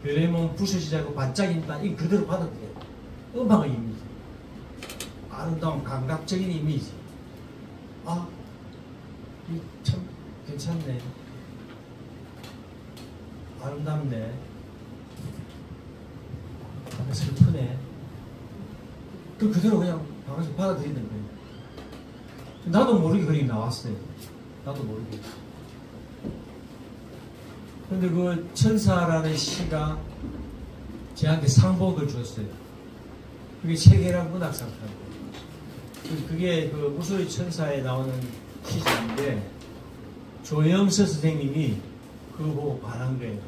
별의 몸은 부서지지 않고 반짝인다. 이 그대로 받아들여요. 음악의 이미지, 아름다운 감각적인 이미지. 아, 이 참 괜찮네, 아름답네, 슬프네. 그대로 그냥 방에서 받아들이는 거예요. 나도 모르게 그림이 나왔어요. 나도 모르게. 그런데 그 천사라는 시가 저한테 상복을 줬어요. 그게 세계란 문학상이에요. 그게 그 무소의 천사에 나오는 시인데 조영서 선생님이 그거 보고 반한 거예요.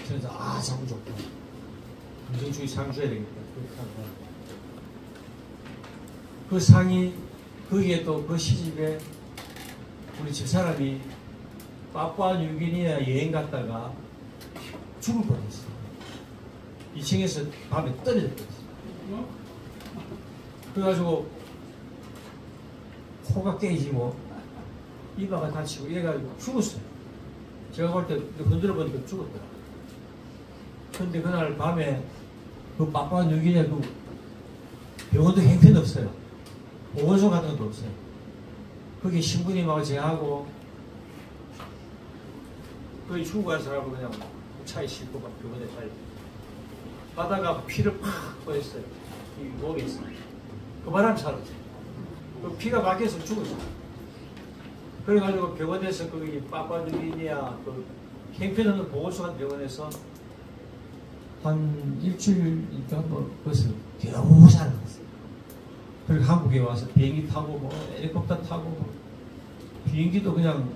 천사, 아, 참 좋다. 긍정주의 상 줘야 되겠다. 그렇게 하고. 그 상이, 거기에 또 그 시집에 우리 집사람이 파푸아뉴기니아 여행 갔다가 죽을 뻔했어. 2층에서 밤에 떨어졌어. 그래가지고 코가 깨지고 이마가 다치고 이래가지고 죽었어요. 제가 볼 때 흔들어 보니까 죽었더라. 근데 그날 밤에 그 파푸아뉴기니아 그 병원도 형편없어요. 보건소 같은 것도 없어요. 거기 신부님하고 제하고 거기 죽고 간 사람을 그냥 차에 싣고 막 병원에 빨리 가다가 피를 팍 보였어요. 이 목에 있어요. 그 바람 살았어요. 그 피가 막혀서 죽었어요. 그래가지고 병원에서 거기 파푸아뉴기니아 그 형편없는 보건소 같은 병원에서 한 일주일인가 뭐 그것을 겨우 살았어요. 그리고 한국에 와서 비행기 타고 뭐 헬리콥터 타고 뭐 비행기도 그냥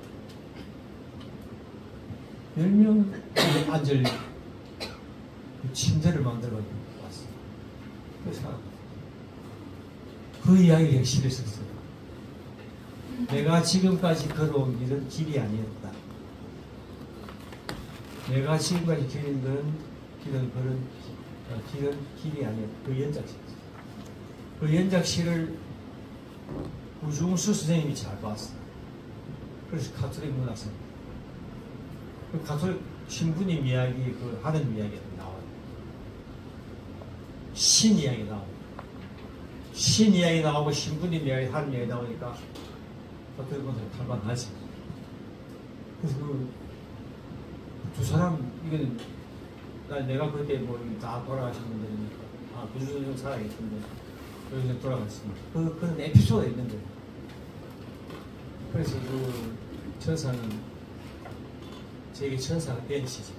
10명 앉을 침대를 만들어가지고 왔어요. 그래서 그 이야기를 실에 썼어요. 내가 지금까지 걸어온 길은 길이 아니었다. 내가 지금까지 길은 길이 아니었다. 그 연작시. 그 연작시를 우중수 선생님이 잘 봤어요. 그래서 가톨릭 문학생. 그 가톨릭 신부님 이야기, 그 하는 이야기가 나와요. 신 이야기 나오고. 신 이야기 나오고 신부님 이야기, 하는 이야기 나오니까 가톨릭 문학생 탈만하지. 그래서 그 두 사람, 이건 내가 그때 뭐 다 돌아가신 분들이니까, 아, 구주선생 살아계신데, 여기서 돌아갔습니다. 그런 에피소드가 있는 거예요. 그래서 그 천사는 제게 천사가 된 시죠.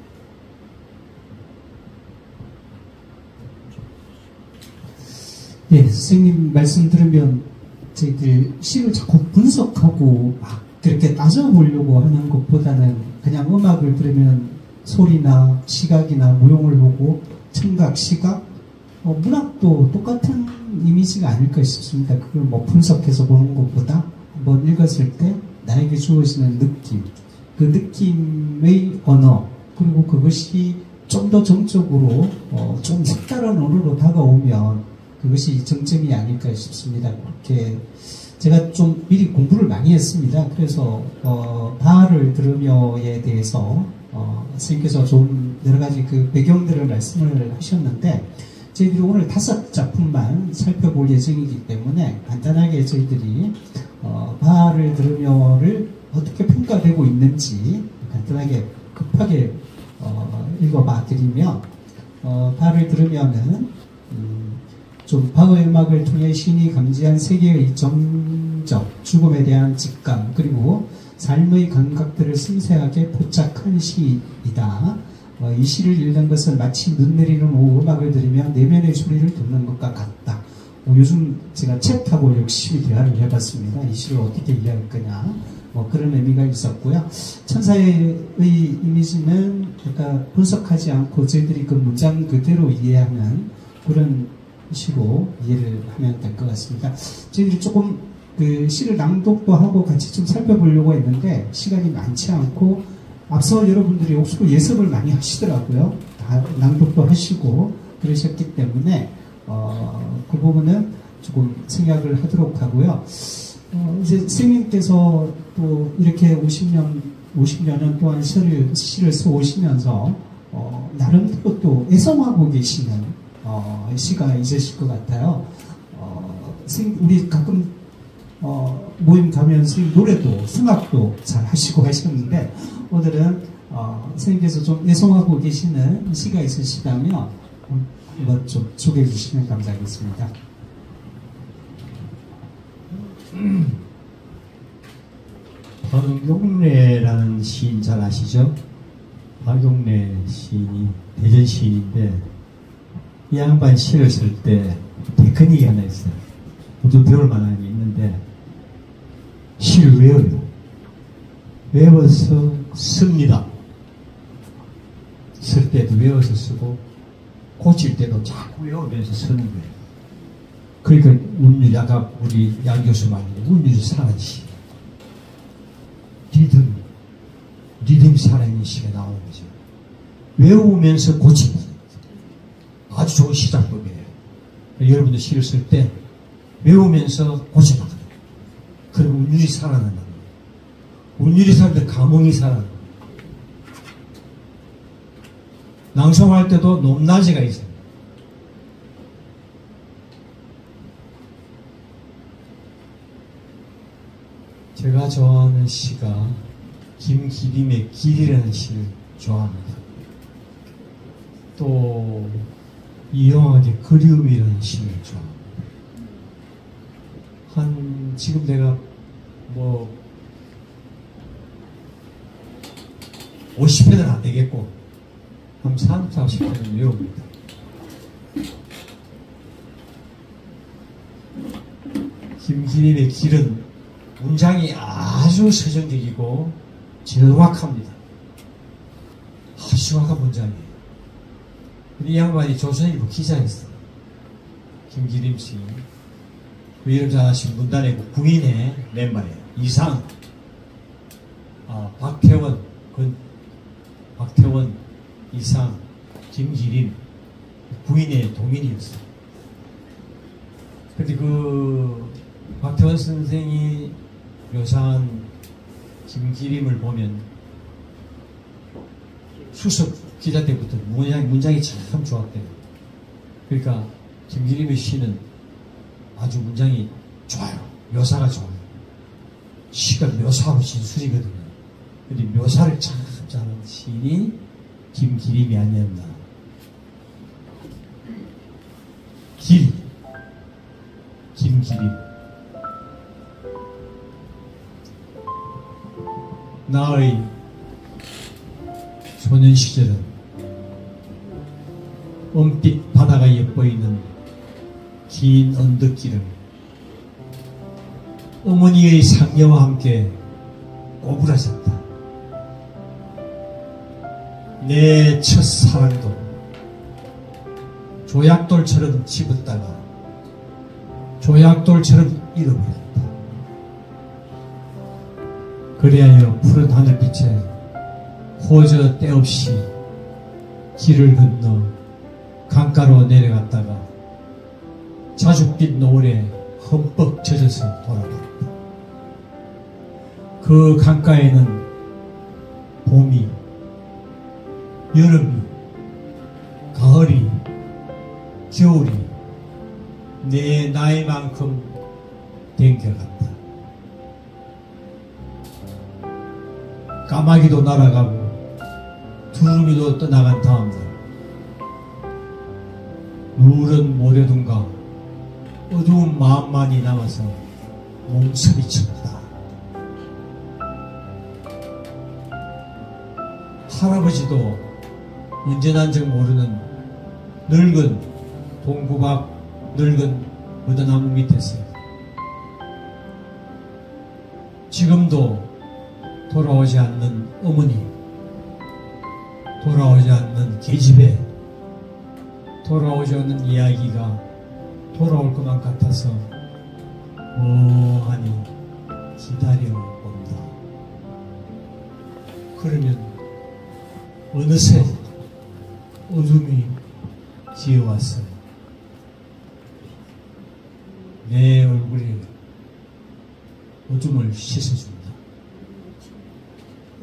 예, 선생님 말씀 들으면 저희들 시를 자꾸 분석하고 막 그렇게 따져보려고 하는 것보다는 그냥 음악을 들으면 소리나 시각이나 무용을 보고 청각, 시각, 문학도 똑같은 이미지가 아닐까 싶습니다. 그걸 뭐 분석해서 보는 것보다 한번 읽었을 때 나에게 주어지는 느낌, 그 느낌의 언어, 그리고 그것이 좀 더 정적으로 좀 색다른 언어로 다가오면 그것이 정점이 아닐까 싶습니다. 그렇게 제가 좀 미리 공부를 많이 했습니다. 그래서 바알을 들으며에 대해서 선생님께서 좀 여러 가지 그 배경들을 말씀을 하셨는데 저희들이 오늘 5작품만 살펴볼 예정이기 때문에 간단하게 저희들이 바알을 들으며를 어떻게 평가되고 있는지 간단하게 급하게 읽어봐 드리면 바알을 들으면은 좀 과거의 음악을 통해 신이 감지한 세계의 정적, 죽음에 대한 직감, 그리고 삶의 감각들을 섬세하게 포착한 시이다. 이 시를 읽는 것은 마치 눈 내리는 오후 음악을 들으며 내면의 소리를 듣는 것과 같다. 요즘 제가 책하고 열심히 대화를 해봤습니다. 이 시를 어떻게 이해할 거냐. 그런 의미가 있었고요. 천사의 이미지는 약간 분석하지 않고 저희들이 그 문장 그대로 이해하는 그런 시로 이해를 하면 될 것 같습니다. 저희들이 조금 그 시를 낭독도 하고 같이 좀 살펴보려고 했는데 시간이 많지 않고 앞서 여러분들이 옥수로 예습을 많이 하시더라고요. 다 낭독도 하시고 그러셨기 때문에 그 부분은 조금 생각을 하도록 하고요. 이제 선생님께서 또 이렇게 50년 동안 시를 써 오시면서 나름대로 또 애성하고 계시는 시가 있으실 것 같아요. 우리 가끔 모임 가면 선생님 노래도 성악도 잘 하시고 하셨는데 오늘은 선생님께서 좀 애송하고 계시는 시가 있으시다면 한번 좀 소개해 주시면 감사하겠습니다. 박용래라는 시인 잘 아시죠? 박용래 시인이 대전 시인인데 이 양반 시를 쓸 때 테크닉이 하나 있어요. 모두 배울 만한 게 있는데 시를 외워요. 외워서 씁니다. 쓸 때도 외워서 쓰고 고칠 때도 자꾸 외우면서 쓰는 거예요. 그러니까 운율이 아까 우리 양 교수 말이 운율이 살아있는 시, 리듬이 살아있는 시가 나오는 거죠. 외우면서 고치는 거예요. 아주 좋은 시작법이에요. 여러분들 시를 쓸 때 외우면서 고쳐나가요. 그럼 운율이 살아난다는 거예요. 운율이 살때 감흥이 살아나는 거예요. 낭송할 때도 높낮이가 있어요. 제가 좋아하는 시가 김기림의 길이라는 시를 좋아합니다. 또 이영학의 그리움이라는 시를 좋아합니다. 지금 내가 50회는 안 되겠고 한 30, 40회는 외웁니다. 김기림의 길은 문장이 아주 서정적이고 정확합니다. 아주 정확한 문장이에요. 이 양반이 조선일보 기자였어요. 김기림 씨. 그 이름 잘 아시는 문단의 부인의 멤버예요. 이상, 박태원, 이상, 김기림 부인의 동인이었어요. 근데 그 박태원 선생이 묘사한 김기림을 보면 수석 기자 때부터 문장이 참 좋았대요. 그러니까 김기림의 시는 아주 문장이 좋아요. 묘사가 좋아요. 시가 묘사하고 진술이거든요. 근데 묘사를 참 잘하는 시인이 김기림이 아니었나. 김기림. 나의 소년 시절은 은빛 바다가 예뻐있는 긴 언덕길을 어머니의 상녀와 함께 꼬부라졌다. 내 첫사랑도 조약돌처럼 집었다가 조약돌처럼 잃어버렸다. 그리하여 푸른 하늘빛에 호저 때 없이 길을 건너 강가로 내려갔다가 자줏빛 노을에 흠뻑 젖어서 돌아갔다. 그 강가에는 봄이, 여름이, 가을이, 겨울이 내 나이만큼 댕겨간다. 까마귀도 날아가고 두루미도 떠나간 다음날 누런 모래둥과 어두운 마음만이 남아서 몸서리 칩니다. 할아버지도 언제 난지 모르는 늙은 동구 밖 늙은 어드나무 밑에서 지금도 돌아오지 않는 어머니, 돌아오지 않는 계집애, 돌아오지 않는 이야기가 돌아올 것만 같아서 멍하니 기다려본다. 그러면 어느새 어둠이 지어왔어요. 내 얼굴에 어둠을 씻어준다.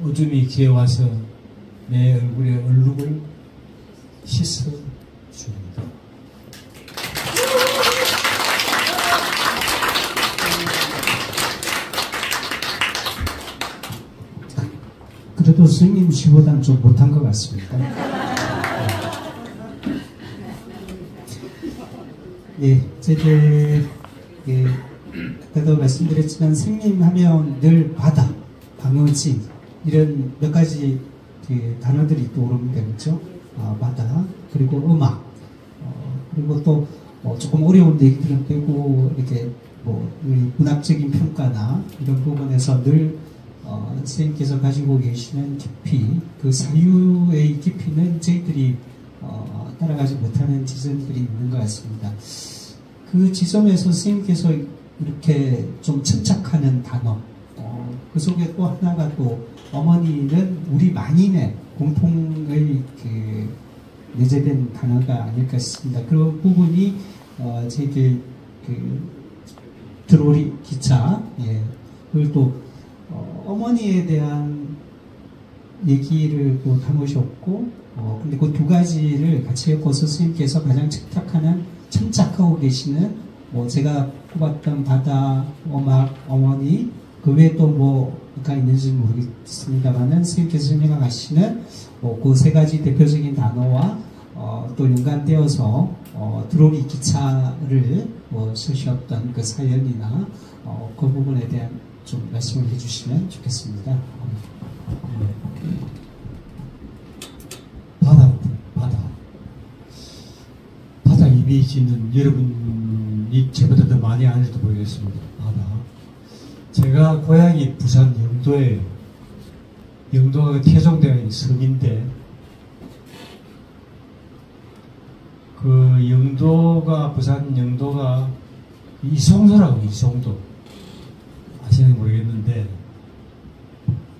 어둠이 기어와서 내 얼굴에 얼룩을 씻어줍니다. 그래도 스님 씨보다는 좀 못한 것 같습니다. 예, 저희들, 예, 아까도 말씀드렸지만 스님 하면 늘 바다, 방어지, 이런 몇 가지 그 단어들이 떠오릅니다. 그렇죠? 바다, 그리고 음악, 그리고 또 조금 어려운 얘기들은 빼고 이렇게 뭐 우리 문학적인 평가나 이런 부분에서 늘 선생님께서 가지고 계시는 깊이, 그 사유의 깊이는 저희들이 따라가지 못하는 지점들이 있는 것 같습니다. 그 지점에서 선생님께서 이렇게 좀 침착하는 단어, 그 속에 또 하나가 또 어머니는 우리 만인의 공통의 그 내재된 단어가 아닐까 싶습니다. 그런 부분이 저희들 그 드로리 기차, 예, 그리고 또 어머니에 대한 얘기를 또 담으셨고, 근데 그 두 가지를 같이 엮어서 스님께서 가장 침착하고 계시는, 뭐 제가 꼽았던 바다, 음악, 어머니, 그 외에 또 뭐가 있는지 모르겠습니다만은 스님께서 설명하시는 그 세 가지 대표적인 단어와 또 연관되어서 드로리 기차를 쓰셨던 그 사연이나 그 부분에 대한 좀 말씀을 해주시면 좋겠습니다. 바다 이미지는 여러분이 저보다 더 많이 아실지도 모르겠습니다. 바다. 제가 고향이 부산 영도에, 영도가 태종대가 있는 섬인데, 그 영도가, 부산 영도가 이송도라고, 이송도. 아시는지 모르겠는데,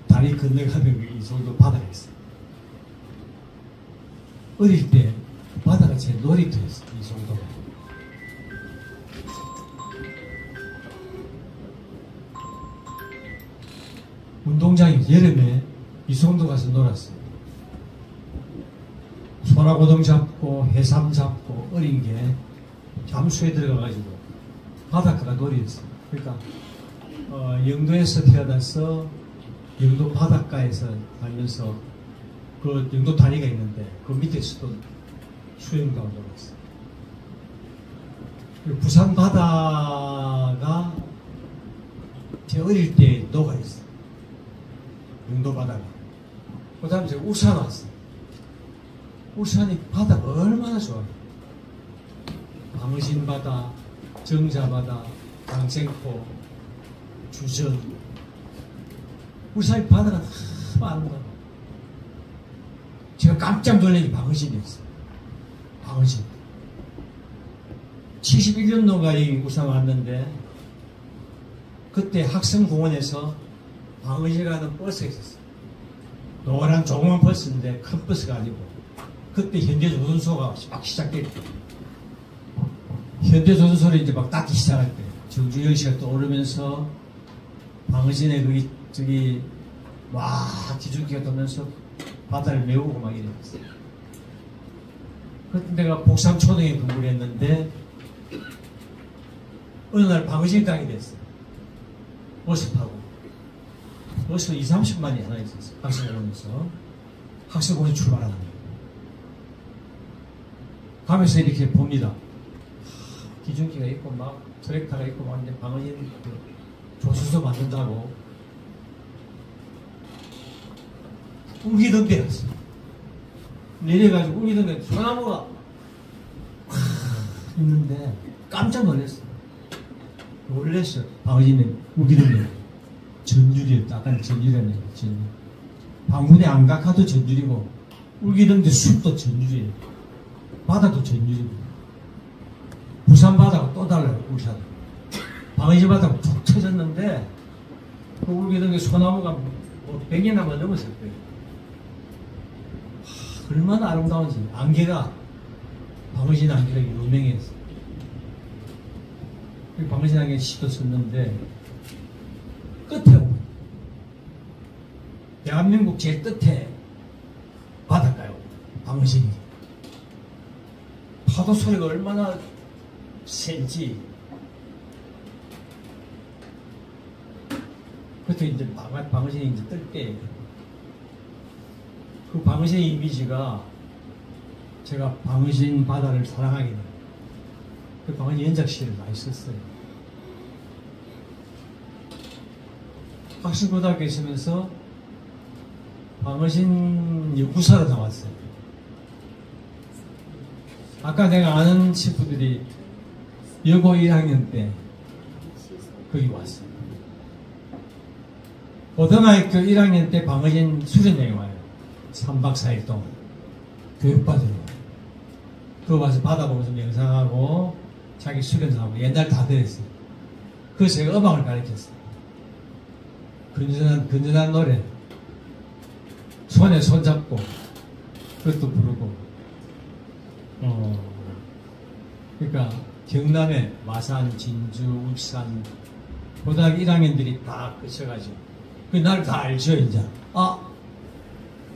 다리 건너가면 그 이송도 바다가 있어요. 어릴 때 바다가 제 놀이터였어요, 이송도가. 운동장에 여름에 이송도 가서 놀았어요. 소라고동 잡고 해삼 잡고 어린 게 잠수에 들어가가지고 바닷가가 놀이였어요. 그러니까 영도에서 태어나서 영도 바닷가에서 살면서 그 영도 다리가 있는데 그 밑에서도 수영가고 놀았어요. 부산 바다가 제 어릴 때 녹아있어요. 영도 바다가. 그 다음에 제가 울산 왔어요. 울산이 바다가 얼마나 좋아요. 방어신 바다, 정자 바다, 강생포, 주전. 울산이 바다가 너무 아름다워. 제가 깜짝 놀란 게 방어신이었어요. 방어신. 71년도가 이 울산 왔는데 그때 학생공원에서 방어신이라는 버스가 있었어요. 노란 조그만 버스인데 큰 버스가 아니고 그때 현대조선소가 막 시작됐고 현대조선소를 이제 막 닫기 시작할 때 정주영 씨가 떠오르면서 방어신의 그 저기 와 기중기가 돌면서 바다를 메우고 막 이랬어요. 그때 내가 복삼초등에 근무를 했는데 어느 날 방어진강이 됐어요. 버스하고 버스 20-30만이 하나 있었어요. 학생공원에서 학생공원에 출발하는 거예요. 가면서 이렇게 봅니다. 기중기가 있고 막 트랙터가 있고 막 이제 방어진 조수소 만든다고 울기덩대였어. 내려가지고 울기덩대 소나무가 있는데 깜짝 놀랐어. 놀랬어. 방어진은 울기덩대 전율이었다. 아까 전율이었네. 전율. 방문의 안각화도 전율이고 울기덩대 숲도 전율이에요. 바다도 전율이고 부산 바다가 또 달라요. 울산 방어진 바다가 툭 터졌는데 그 울기덩대 소나무가 뭐 100년이나 넘었을 거예요. 얼마나 아름다운지. 안개가 방어진 안개가 유명했어. 방어진 안개 시도 썼는데 끝에 오면 대한민국 제일 끝에 바닷가요. 방어진이 파도 소리가 얼마나 센지. 그때 이제 방어진이 이제 뜰 때 그 방어진 이미지가 제가 방어진 바다를 사랑하게 돼요. 그 방어진 연작시를 많이 썼어요. 학생고등학교에 있으면서 방어진 연구사로 나왔어요. 아까 내가 아는 친구들이 여고 1학년 때 거기 왔어요. 고등학교 1학년 때 방어진 수련장에 와요. 3박 4일 동안 교육받으러. 그거 와서 바다 보면서 명상하고 자기 수련하고 옛날 다 그랬어요. 그래서 제가 음악을 가르쳤어요. 근전한 노래 손에 손잡고 그것도 부르고 그러니까 경남에 마산, 진주, 울산 고등학교 1학년들이 다 끝쳐가지고 그 날 다 알죠. 이제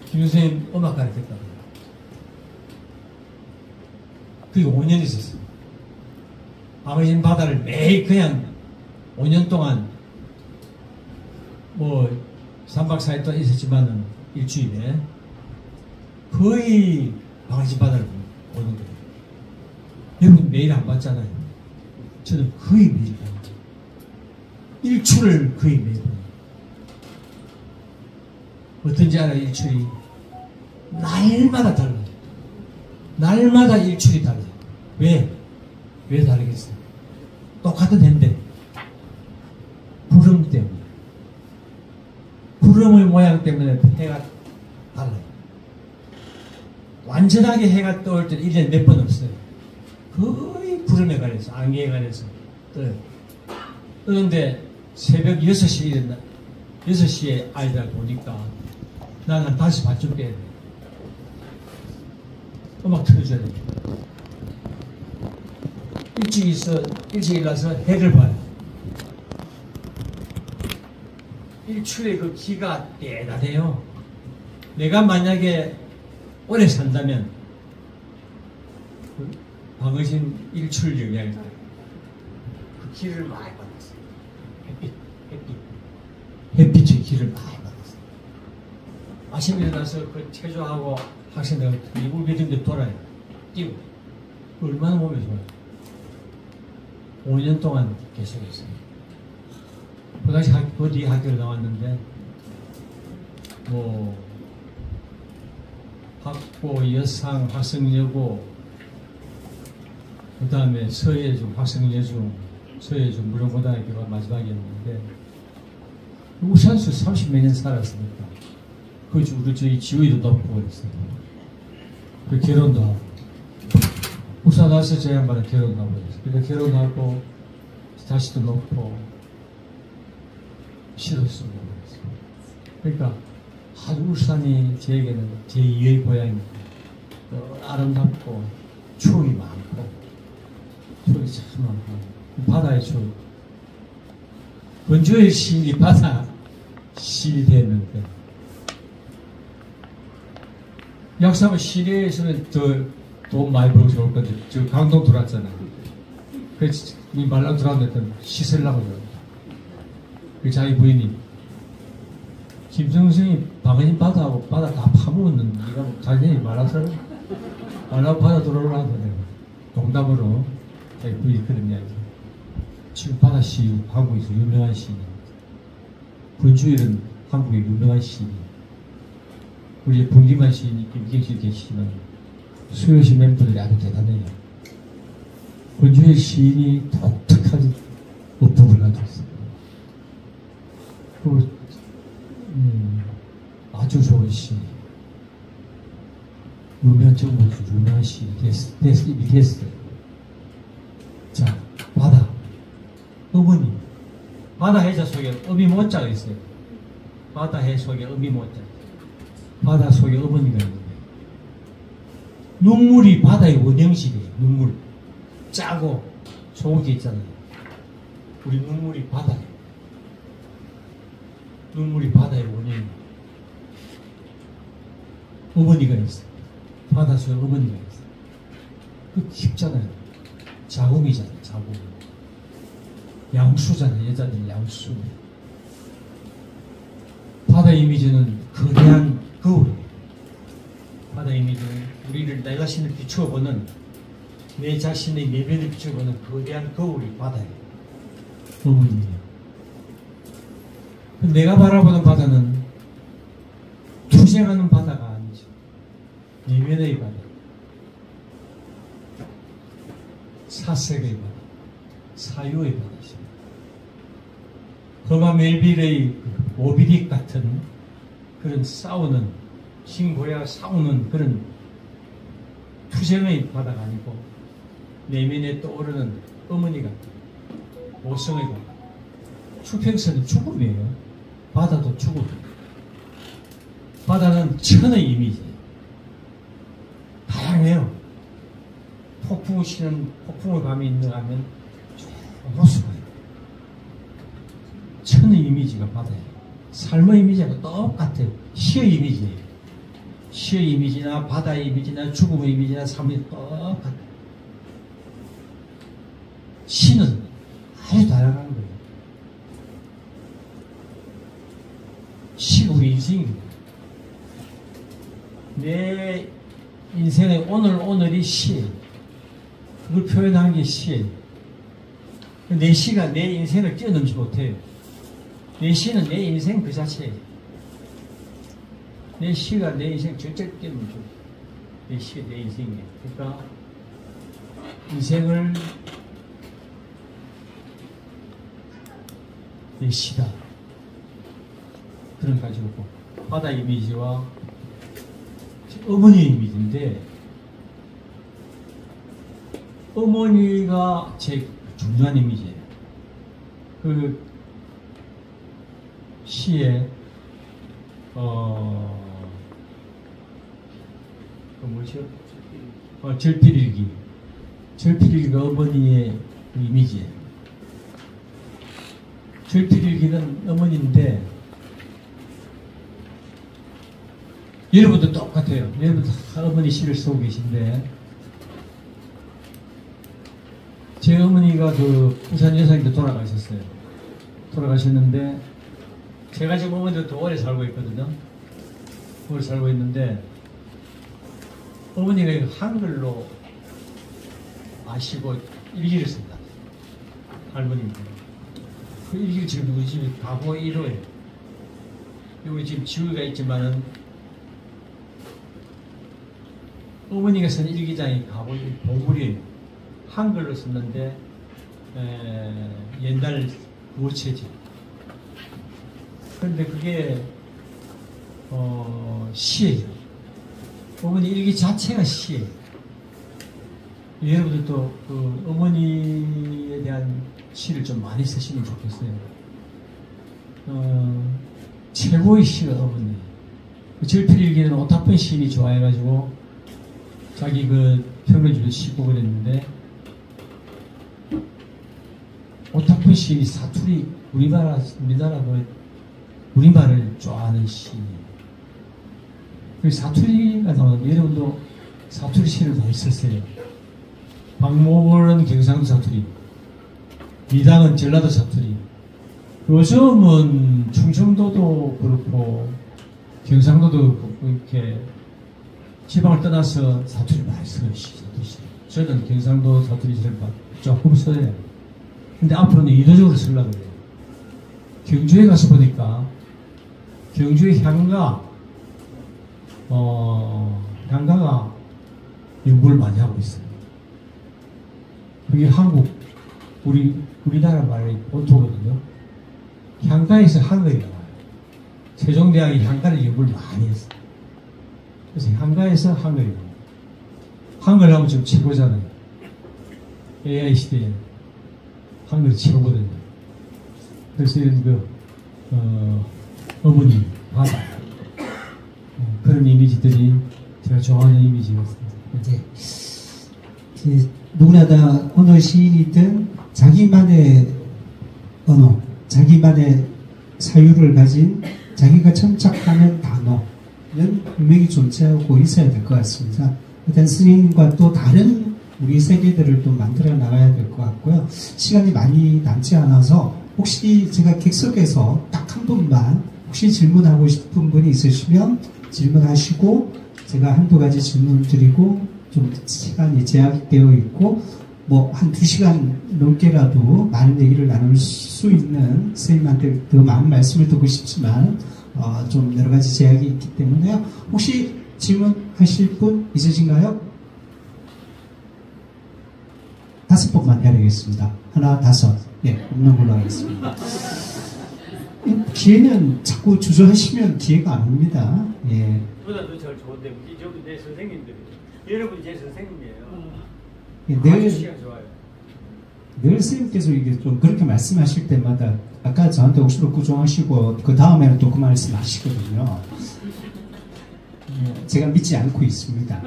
김 선생님 음악 가르쳤다고. 그게 5년 있었어요. 방어진 바다를 매일 그냥 5년 동안 뭐 3박 4일 동안 있었지만은 일주일에 거의 방어진 바다를 보는 거예요. 여러분 매일 안 봤잖아요. 저는 거의 매일 봐요. 일출을 거의 매일 봐요. 어떤지 알아요? 일출이 날마다 달라요. 날마다 일출이 달라요. 왜 다르겠어요? 똑같은 해인데 구름 때문에. 구름의 모양 때문에 해가 달라요. 완전하게 해가 떠올 때는 1년에 몇 번 없어요. 거의 구름에 가려서 안개에 가려서 떠요. 뜨는데 새벽 6시에 일어나 6시에 아이들 보니까 나는 다시 반쯤 깨야 돼. 음악 틀어줘야 돼. 일찍 일어나서 해를 봐요. 일출의 그 기가 대단해요. 내가 만약에 오래 산다면 그 방어진 일출 영향을 받아요. 그 기를 많이 받았어요. 햇빛의 기를 많이 받았어요. 아침에 일어나서 그 체조하고 학생들 이불 비딩데 돌아요. 뛰고. 얼마나 몸에 좋아요. 5년 동안 계속했어요. 그 당시 그 뒤에 학교를 나왔는데 뭐 학고, 여상, 화성여고 그 다음에 서예중, 화성여중, 서예중, 물론고등학교가 마지막이었는데 울산에서 30몇 년 살았으니까 그 우리 저희 지휘도 높고 그랬어요. 그 결혼도 하고 울산 와서 저 양반은 결혼도 하고 그랬어요. 그러니까 결혼하고 다시 또 높고 시도 쓰고 그랬어요. 그러니까 아주 울산이 저에게는 제2의 고향입니다. 아름답고 추억이 많고 추억이 참 많고 바다의 추억. 권주의 시인이 바다 시인이 됐는데 약사가 시내에서는 더 돈 많이 벌고 좋을 건데 저 강동 들어왔잖아. 그래서 이 말랑 들어왔는데 씻으려고 그러는데 그 자기 부인이 김정승이 방언인 바다하고 바다 다 파먹었는데 네가 뭐 자기네 말라서 말라고 바다 들어오라 하더래. 농담으로 자기 부인이 그런 이야기. 지금 바다 시 한국에서 유명한 시인이 권주일은 한국의 유명한 시인이 우리 분기만 시인이 김경실 계시지만 수요시 멤버들이 아주 대단해요. 권주일 시인이 독특한 어법을 가지고 있어요. 그리고 아주 좋은 시 유명한 정부에서 유명한 시인이 이미 됐어요. 자, 바다 어머니 바다 해자 속에 어미 모자가 있어요. 바다 해 속에 어미 모자 바다 속에 어머니가 있는데 눈물이 바다의 원형식이에요. 눈물 짜고 좋은 게 있잖아요. 우리 눈물이 바다예요. 눈물이 바다의 원형이에요. 어머니가 있어요. 바다 속에 어머니가 있어요. 그 깊잖아요. 자궁이잖아요. 자궁. 양수잖아요. 여자들 양수. 바다 이미지는 거대한 거울이에요. 바다 이미지는 우리를 내 자신을 비추어보는 내 자신의 내면을 비추어보는 거대한 거울이 바다예요. 어머니예요. 내가 바라보는 바다는 투쟁하는 바다가 아니죠. 내면의 바다. 사색의 바다. 사유의 바다죠. 허마 멜빌의 오비딕 같은 그런 싸우는 신고야 싸우는 그런 투쟁의 바다가 아니고 내면에 떠오르는 어머니가 모성의 바다. 수평선은 죽음이에요. 바다도 죽음. 바다는 천의 이미지예요. 다양해요. 폭풍을 치는 폭풍의 밤이 있는가 하면 호수가요. 천의 이미지가 바다예요. 삶의 이미지하고 똑같아요. 시의 이미지예요. 시의 이미지나 바다의 이미지나 죽음의 이미지나 삶이 똑같아요. 시는 아주 다양한 거예요. 시가 우리 인생입니다. 내 인생의 오늘이 시예요. 그걸 표현하는 게 시예요. 내 시가 내 인생을 뛰어넘지 못해요. 내 시는 내 인생 그 자체예요. 내 시가 내 인생 절대 뛰어넘지 못해요. 내 시가 내 인생이에요. 그러니까 인생을 내 시다. 그런 가지고 바다 이미지와 어머니 이미지인데 어머니가 제일 중요한 이미지예요. 그 시에 절필일기. 절필일기가 어머니의 이미지예요. 절필일기는 어머니인데 여러분도 똑같아요. 여러분도 어머니 시를 쓰고 계신데 제 어머니가 그 부산 여성인데 돌아가셨어요. 돌아가셨는데 제가 지금 어머니도 더 오래 살고 있거든요. 오래 살고 있는데 어머니가 한글로 아시고 일기를 쓴다. 할머니인데 그 일기를 지금 우리 집에 가보 1호에 여기 지금 지우개가 있지만은 어머니가 쓴 일기장이 가보 보물이에요. 한글로 썼는데 옛날 구어체지. 그런데 그게 시예요. 어머니 일기 자체가 시예요. 여러분들도 그 어머니에 대한 시를 좀 많이 쓰시면 좋겠어요. 최고의 시가 어머니. 그 절필일기는 오타픈 시인이 좋아해가지고 자기 그 평론집을 싣고 그랬는데 오타픈 시인이 사투리 우리나라 그 우리말을 좋아하는 시인이에요. 사투리가 나오는데 여러분도 사투리 시를 많이 썼어요. 박모걸은 경상도 사투리, 미당은 전라도 사투리, 요즘은 충청도도 그렇고 경상도도 그렇고 이렇게 지방을 떠나서 사투리 많이 써요. 저는 경상도 사투리 조금 써요. 근데 앞으로는 의도적으로 쓰려고 해요. 경주에 가서 보니까 경주의 향가가 연구를 많이 하고 있어요. 그게 우리나라 말의 본토거든요. 향가에서 한글이 나와요. 세종대학이 향가를 연구를 많이 했어요. 그래서 향가에서 한글이 나와요. 한글 하면 지금 최고잖아요. AI 시대에 한글이 최고거든요. 그래서 이런 어머니, 바다, 그런 이미지들이 제가 좋아하는 이미지였습니다. 네. 누구나 다 언어 시인이든 자기만의 언어, 자기만의 사유를 가진 자기가 천착하는 단어는 분명히 존재하고 있어야 될 것 같습니다. 일단 스님과 또 다른 우리 세계들을 또 만들어 나가야 될 것 같고요. 시간이 많이 남지 않아서 혹시 제가 객석에서 딱 한 분만 혹시 질문하고 싶은 분이 있으시면 질문하시고 제가 한두 가지 질문 드리고 좀 시간이 제약되어 있고 뭐 한 2시간 넘게라도 많은 얘기를 나눌 수 있는 선생님한테 더 많은 말씀을 듣고 싶지만 좀 여러 가지 제약이 있기 때문에요. 혹시 질문하실 분 있으신가요? 5번만 해야 되겠습니다. 하나, 5. 예, 없는 걸로 하겠습니다. 기회는 자꾸 주저하시면 기회가 안 옵니다. 예. 보다도 잘 좋은데 저도 내 선생님들이 여러분이 제 선생님이에요. 예, 아주 시간 좋아요. 늘 선생님께서 이게 좀 그렇게 말씀하실 때마다 아까 저한테 옥수로 구종하시고 그 다음에는 또 그 말씀 하시거든요. 예, 제가 믿지 않고 있습니다.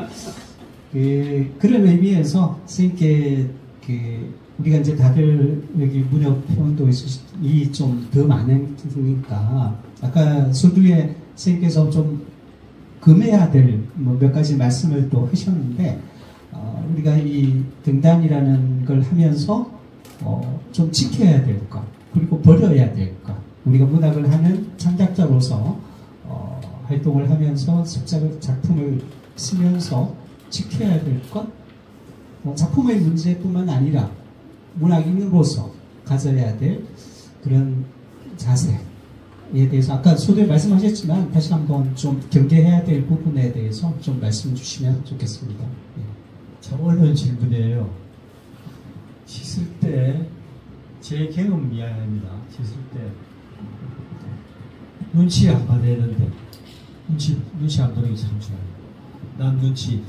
그런 의미에서 선생님께 우리가 이제 다들 여기 문역 표현도 이 좀 더 많으니까 아까 서두에 선생님께서 좀 금해야 될 뭐 몇 가지 말씀을 또 하셨는데 우리가 이 등단이라는 걸 하면서 좀 지켜야 될 것 그리고 버려야 될 것 우리가 문학을 하는 창작자로서 활동을 하면서 작품을 쓰면서 지켜야 될 것 작품의 문제뿐만 아니라 문학인으로서 가져야 될 그런 자세에 대해서 아까 소두에 말씀하셨지만 다시 한번 좀 경계해야 될 부분에 대해서 좀 말씀 주시면 좋겠습니다. 예. 참 어려운 질문이에요. 씻을 때 제 경험 이야기합니다. 씻을 때 눈치 안 봐야 되는데 눈치 안 보는 게 참 좋아요. 남 눈치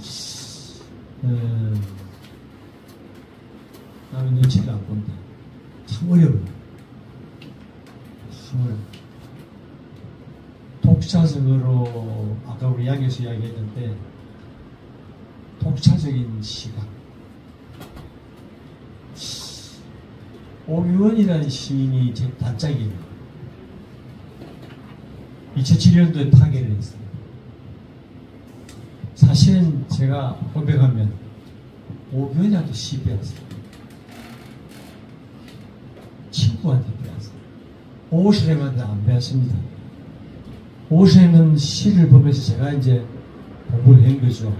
남의 눈치를 안 본다. 참 어려워요. 참 어려워요. 독자적으로 아까 우리 양에서 이야기했는데 독자적인 시각 오유원이라는 시인이 제 단짝이에요. 2007년도에 타계를 했어요. 사실은 제가 고백하면 오유원이한테 시 배웠어요. 친구한테 배웠어요. 오수렘한테 안 배웠습니다. 오수렘은 시를 보면서 제가 이제 공부를 한 거죠.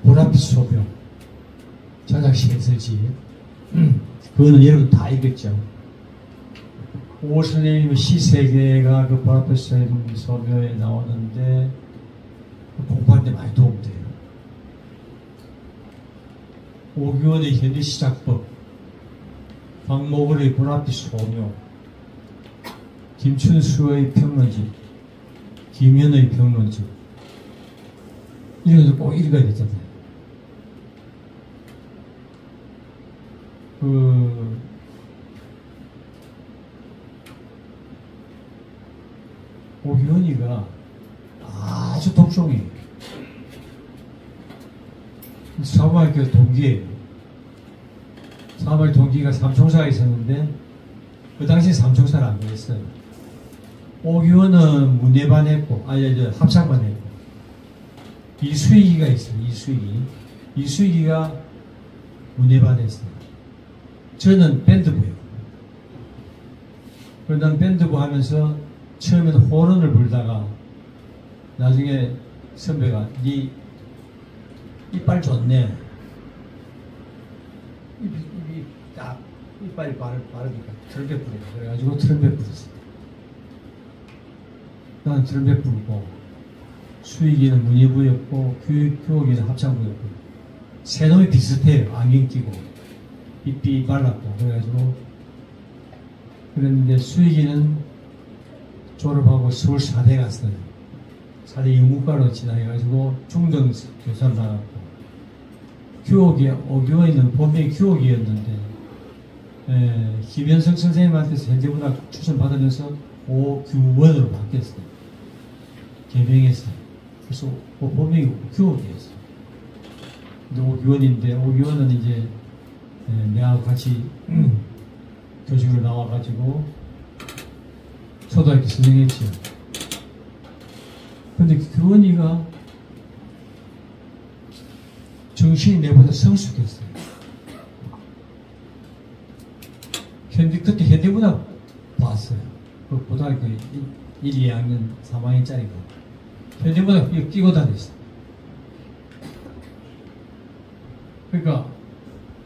보랏빛 소병 저작식 해설지 그거는 여러분 다 읽었죠. 오수렘의 시세계가 그 보랏빛 소묘에 나오는데 공부하는데 많이 도움돼요. 오규원의 현대시작법, 박모걸의 보랏빛 소묘, 김춘수의 평론집, 김현의 평론집 이런 것도 꼭 읽어야 되잖아요. 오규원이가 아주 독종이에요. 사범학교 동기예요. 사범학교 동기가 삼총사가 있었는데 그 당시 삼총사를 안 그랬어요. 오규원은 문예반 했고, 합창반 했고, 이수익이가 있어요. 이수익이가 문예반 했어요. 저는 밴드부예요. 그래서 난 밴드부 하면서 처음에는 호른을 불다가 나중에 선배가 네 이빨 좋네. 입이 딱 이빨이 바르니까 트럼펫 부르고 그래가지고 트럼펫 불었어요. 나는 트럼펫 부르고 수익이는 문예부였고 교옥이는 합창부였고 세 놈이 비슷해요. 안경 끼고 입이 발랐고 그래가지고 그랬는데 수익이는 졸업하고 서울 사대 갔어요. 사대 영국과로 지나가지고 중등 교사를 나갔고 교옥이 오교에는 본명이 교옥이었는데 김현석 선생님한테서 현대문학 추천 받으면서 오규원으로 바뀌었어요. 개명했어요. 그래서 본명이 교옥이었어요. 근데 오규원인데 오규원은 이제 내하고 같이 교직으로 나와가지고 초등학교 선생했죠. 근데 규원이가 정신이 내보다 성숙했어요. 그때 현대문학 봤어요. 그 고등학교 1, 2학년 3학년짜리가 현대문학 이거 끼고 다녔어요. 그러니까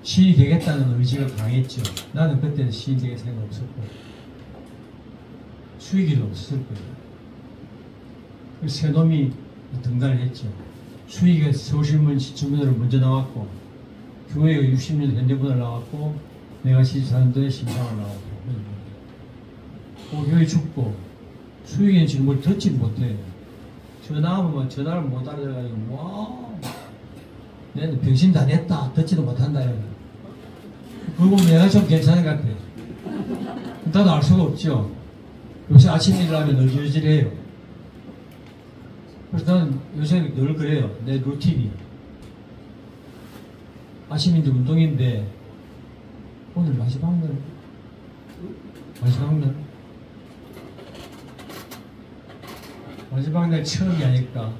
시인이 되겠다는 의지가 강했죠. 나는 그때는 시인이 되게 생각 없었고 수익이도 없었을 거예요. 그래서 세 놈이 등단을 했죠. 수익이 서울신문 주문으로 먼저 나왔고 교회가 60년 현대문을 나왔고 내가 74년도에 심상을 나왔고 교회 죽고 수익이는 지금 뭘 듣지 못해요. 전화하면 전화를 못 알아가지고 와 내는 병신 다 냈다 듣지도 못한다. 그거 내가 좀 괜찮은 것 같아요. 나도 알 수가 없죠. 요새 아침 일을 하면 어질어질해요. 그래서 나는 요새 늘 그래요. 내 루틴이. 아침인데 운동인데 오늘 마지막 날 처음이 아닐까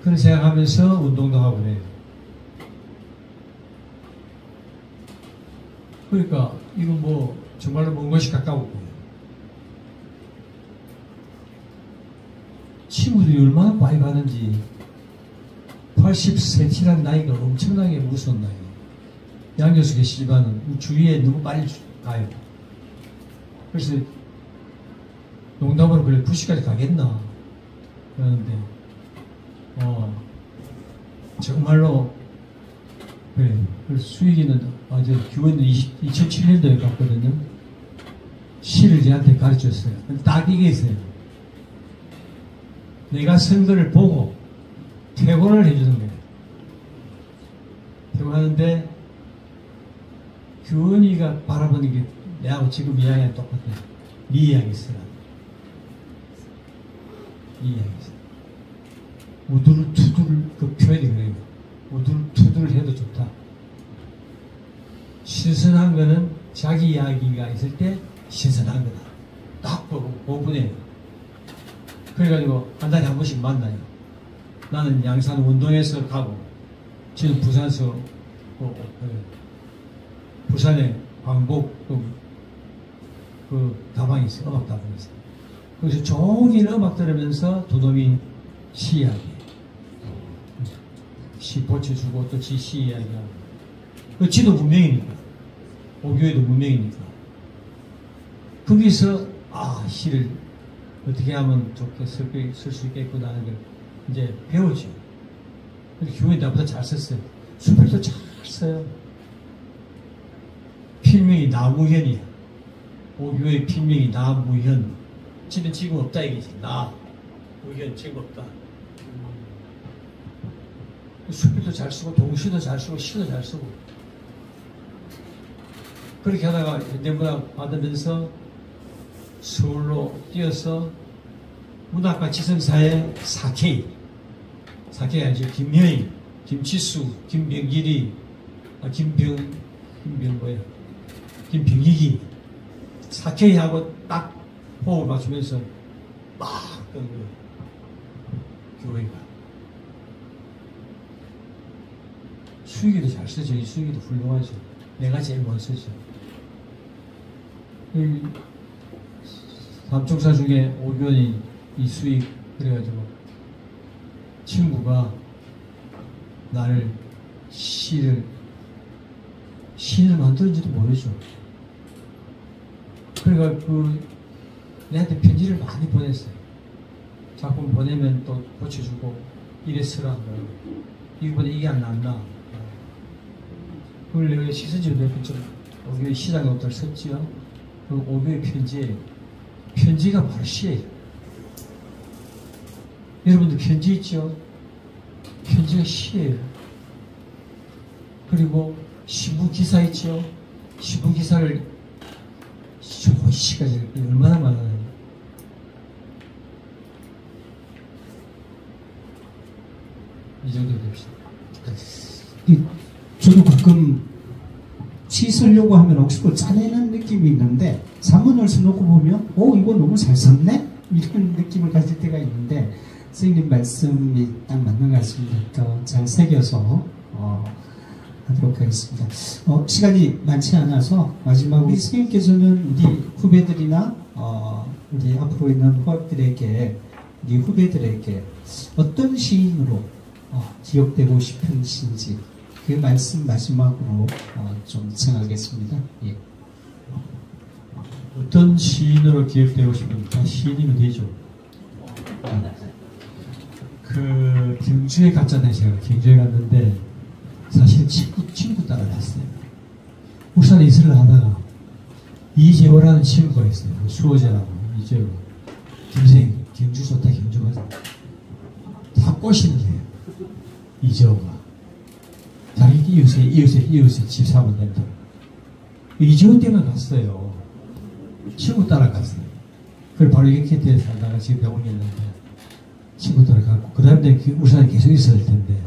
그런 생각하면서 운동도 하고 그래요. 그러니까 이거 뭐 정말로 먼 것이 가까웠고요. 친구들이 얼마나 많이 가는지 80cm라는 나이가 엄청나게 무서운 나이. 양교수 계시지만은 주위에 너무 빨리 가요. 그래서 농담으로 그래 9시까지 가겠나 그러는데 정말로 그래. 그래서 수익이는 아주 규원은 2007년도에 갔거든요. 시를 제한테 가르쳤어요. 딱 이게 있어요. 내가 선거를 보고 퇴고를 해주는 거예요. 퇴고하는데 규원이가 바라보는 게 내하고 지금 이야기랑 똑같아요. 네 이야기 쓰라. 네 이야기 쓰라. 우두루투두를 그 표현이 그래요. 우두루투두를 해도 좋다. 신선한 거는 자기 이야기가 있을 때 신선한 거다. 딱 보고 고분해요. 그래가지고 한 달에 한 번씩 만나요. 나는 양산 운동에서 가고 지금 부산서 부산에 광복 그 다방이 있어요. 음악 다방이 있어요. 거기서 종일 음악 들으면서 두 놈이 시 이야기 시 보쳐주고 또 지 시 이야기하고 그 지도 문명이니까 오교회도 문명이니까 거기서 시를 어떻게 하면 좋게 쓸 수 있겠구나 하는 걸 이제 배우죠. 근데 교회 나보다 잘 썼어요. 수필도 잘 써요. 필명이 나무현이야. 오교회 필명이 나무현. 지는 지금 없다 이거지. 나무현 지금 없다. 수필도 잘 쓰고 동시도 잘 쓰고 시도 잘 쓰고 그렇게 하다가 현대문학 받으면서 서울로 뛰어서 문학과 지성사의 4K 아니죠. 김여인, 김치수, 김병길이, 김병익이 사케이하고 딱 호흡을 맞추면서 막 끄는 거예요. 교회가. 수익이도 잘 쓰죠. 이 수익이도 훌륭하죠. 내가 제일 못 쓰죠. 이 삼총사 중에 오교원이 이 수익 그래가지고 친구가 나를 시를 만드는지도 모르죠. 그러니까 내한테 편지를 많이 보냈어요. 작품 보내면 또 고쳐주고 이래 쓰라. 이번에 이게 안 나왔나. 그걸 내가 시선지로 몇 번 좀 오교의 시장에 없다를 썼지요. 그 오교의 편지가 바로 시예요. 여러분들 편지 있죠? 편지가 시예요. 그리고 신문 기사 있죠? 신문 기사를 좋은 시가 얼마나 많아요. 이 정도 됩시다. 저도 가끔 시 쓰려고 하면 억수로 짜내는 느낌이 있는데 산문을 써놓고 보면 이거 너무 잘 썼네? 이런 느낌을 가질 때가 있는데 선생님 말씀이 딱 맞는 것 같습니다. 더 잘 새겨서 하도록 하겠습니다. 시간이 많지 않아서 마지막으로 선생님께서는 우리 후배들이나 우리 앞으로 있는 후배들에게 우리 후배들에게 어떤 시인으로 기억되고 싶으신지 그 말씀 마지막으로 좀 정하겠습니다. 예. 어떤 시인으로 기억되고 싶은가? 시인이면 되죠. 경주에 갔잖아요. 제가 경주에 갔는데 사실 친구 따라갔어요. 울산에 이슬을 하다가 이재호라는 친구가 있어요. 수호자라고 이재호. 김생 경주 좋다 경주 가자. 다 꼬시는 거예요. 이재호가. 자기 이웃에 집 사면 된다. 이재호 때문에 갔어요. 친구 따라갔어요. 그걸 바로 이렇게 살다가 지금 병원에 있는데 친구 따라갔고 그 다음에 울산에 계속 있어야 될 텐데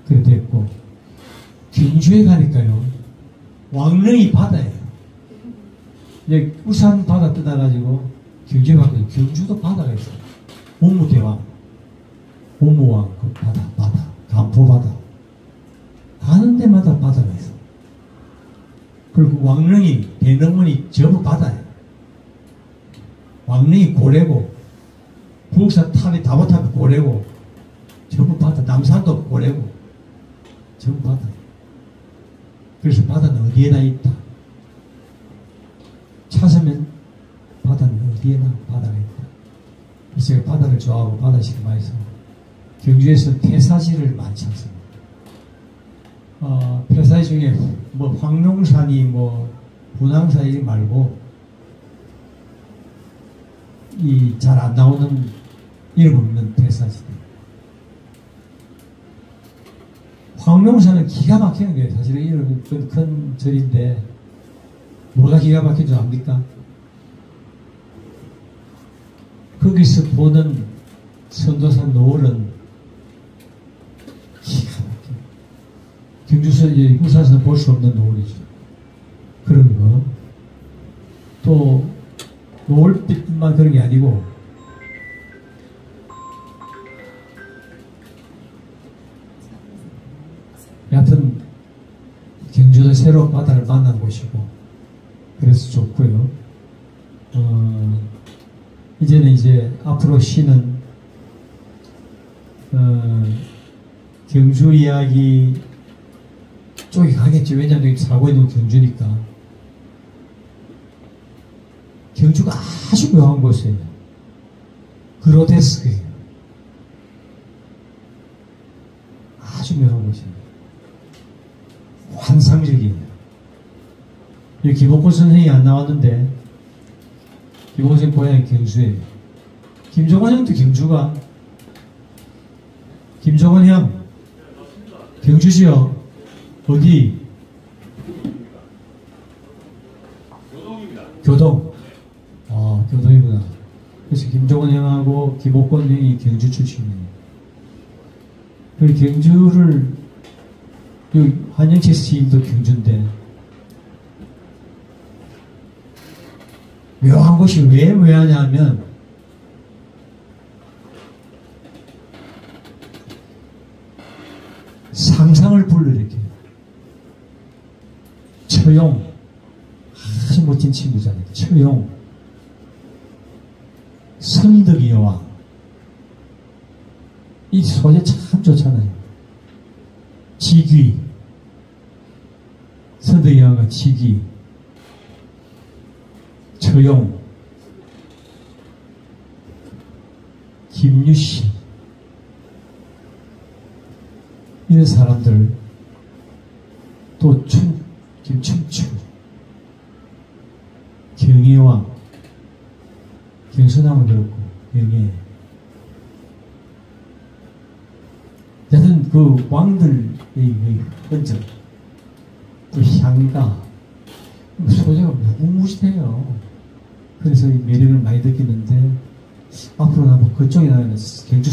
그래 됐고 경주에 가니까요 왕릉이 바다예요. 이제 울산 바다 떠나가지고 경주에 갔거든요. 경주도 바다가 있어요. 옥무대왕 옥무왕 그 바다 간포바다 가는 데마다 바다가 있어. 그리고 왕릉이 대릉문이 전부 바다예요. 왕릉이 고래고 부국산 탑이 다보탑이 고래고 전부 바다. 남산도 고래고 전부 바다. 그래서 바다는 어디에나 있다. 찾으면 바다는 어디에나 바다가 있다. 그래서 제가 바다를 좋아하고 바다시를 많이 써. 경주에서 폐사지를 많이 찾습니다. 폐사지 중에 황룡산이 분황산 이 말고 이 잘 안 나오는 이름 없는 폐사지들. 황룡산은 기가 막히는 거예요. 사실은 이런 큰 절인데 뭐가 기가 막힌 줄 압니까? 거기서 보는 선도산 노을은 기가 막혀요. 경주서 울산에서는 볼 수 없는 노을이죠. 그런 거. 또 노을빛만 그런 게 아니고 여하튼 경주도 새로운 바다를 만난 곳이고 그래서 좋고요. 이제 앞으로 시는 경주 이야기 쪽에 가겠죠. 왜냐하면 살고 있는 경주니까. 경주가 아주 묘한 곳이에요. 그로데스크예요. 아주 묘한 곳이에요. 환상적이에요. 여기 김옥곤 선생이 안 나왔는데 김옥곤 선생 고향이 경주예요. 김종원 형도 경주가. 김종원 형 경주시요. 어디? 교동. 교동이구나. 그래서 김종원 형하고 김옥곤 형이 경주 출신이에요. 그 경주를 한영채 시인도 경주인데 묘한 것이 왜 묘하냐면 상상을 불러일으켜요. 처용, 아주 멋진 친구잖아요. 처용, 선덕이 여왕, 이 소재 참 좋잖아요. 지귀, 선덕이 여왕과 지귀, 처용, 김유신, 이런 사람들, 또 김춘추, 경혜왕, 경선왕은 그렇고, 경혜. 여튼 그 왕들의 흔적, 또 향가, 소재가 무궁무진해요. 그래서 이 매력을 많이 느끼는데, 앞으로 나면 그쪽에 나가는 경주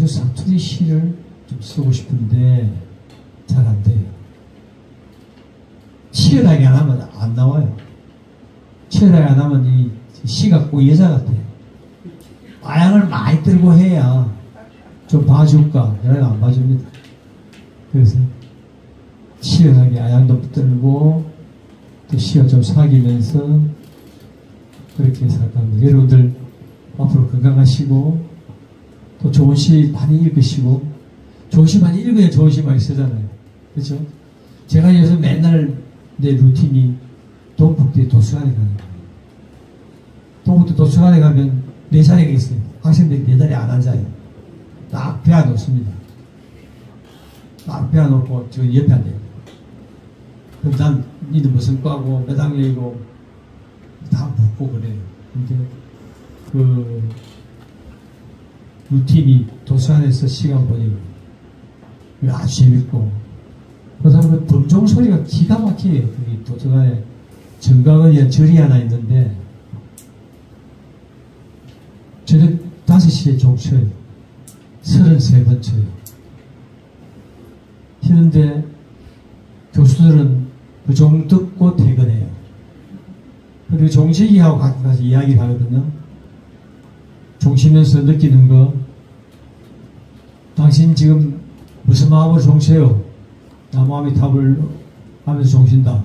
사투리 시를 좀 쓰고 싶은데 잘 안 돼요. 치열하게 안 하면 안 나와요. 치열하게 안 하면 이 시가 꼭 여자 같아요. 아양을 많이 들고 해야 좀 봐줄까? 내가 안 봐줍니다. 그래서 치열하게 아양도 들고 또 시가 좀 사귀면서 그렇게 살갑니다. 여러분들 앞으로 건강하시고 또 좋은 시 많이 읽으시고, 좋은 시 많이 읽어야 좋은 시 많이 쓰잖아요. 그렇죠? 제가 요새 맨날 내 루틴이 동북대 도서관에 가는 거예요. 동북대 도서관에 가면 네 자리가 있어요. 학생들이 네 자리에 안 앉아요. 딱 배워놓습니다. 딱 배워놓고 저 옆에 앉아요. 그럼 난 니는 무슨 과고 몇 학년이고 다 묻고 그래요. 근데 그 루틴이 도서관에서 시간 보내고 아주 재밌고, 그 다음에 그 범종 소리가 기가 막히게 여기 도서관에 정각은 절이 하나 있는데 저녁 5시에 종 쳐요. 33번 쳐요. 치는데 교수들은 그 종 듣고 퇴근해요. 그리고 종식이하고 가서 이야기를 하거든요. 종 쉬면서 느끼는 거, 당신 지금 무슨 마음으로 종 쉬어요? 나 마음이 답을 하면서 종 쉰다.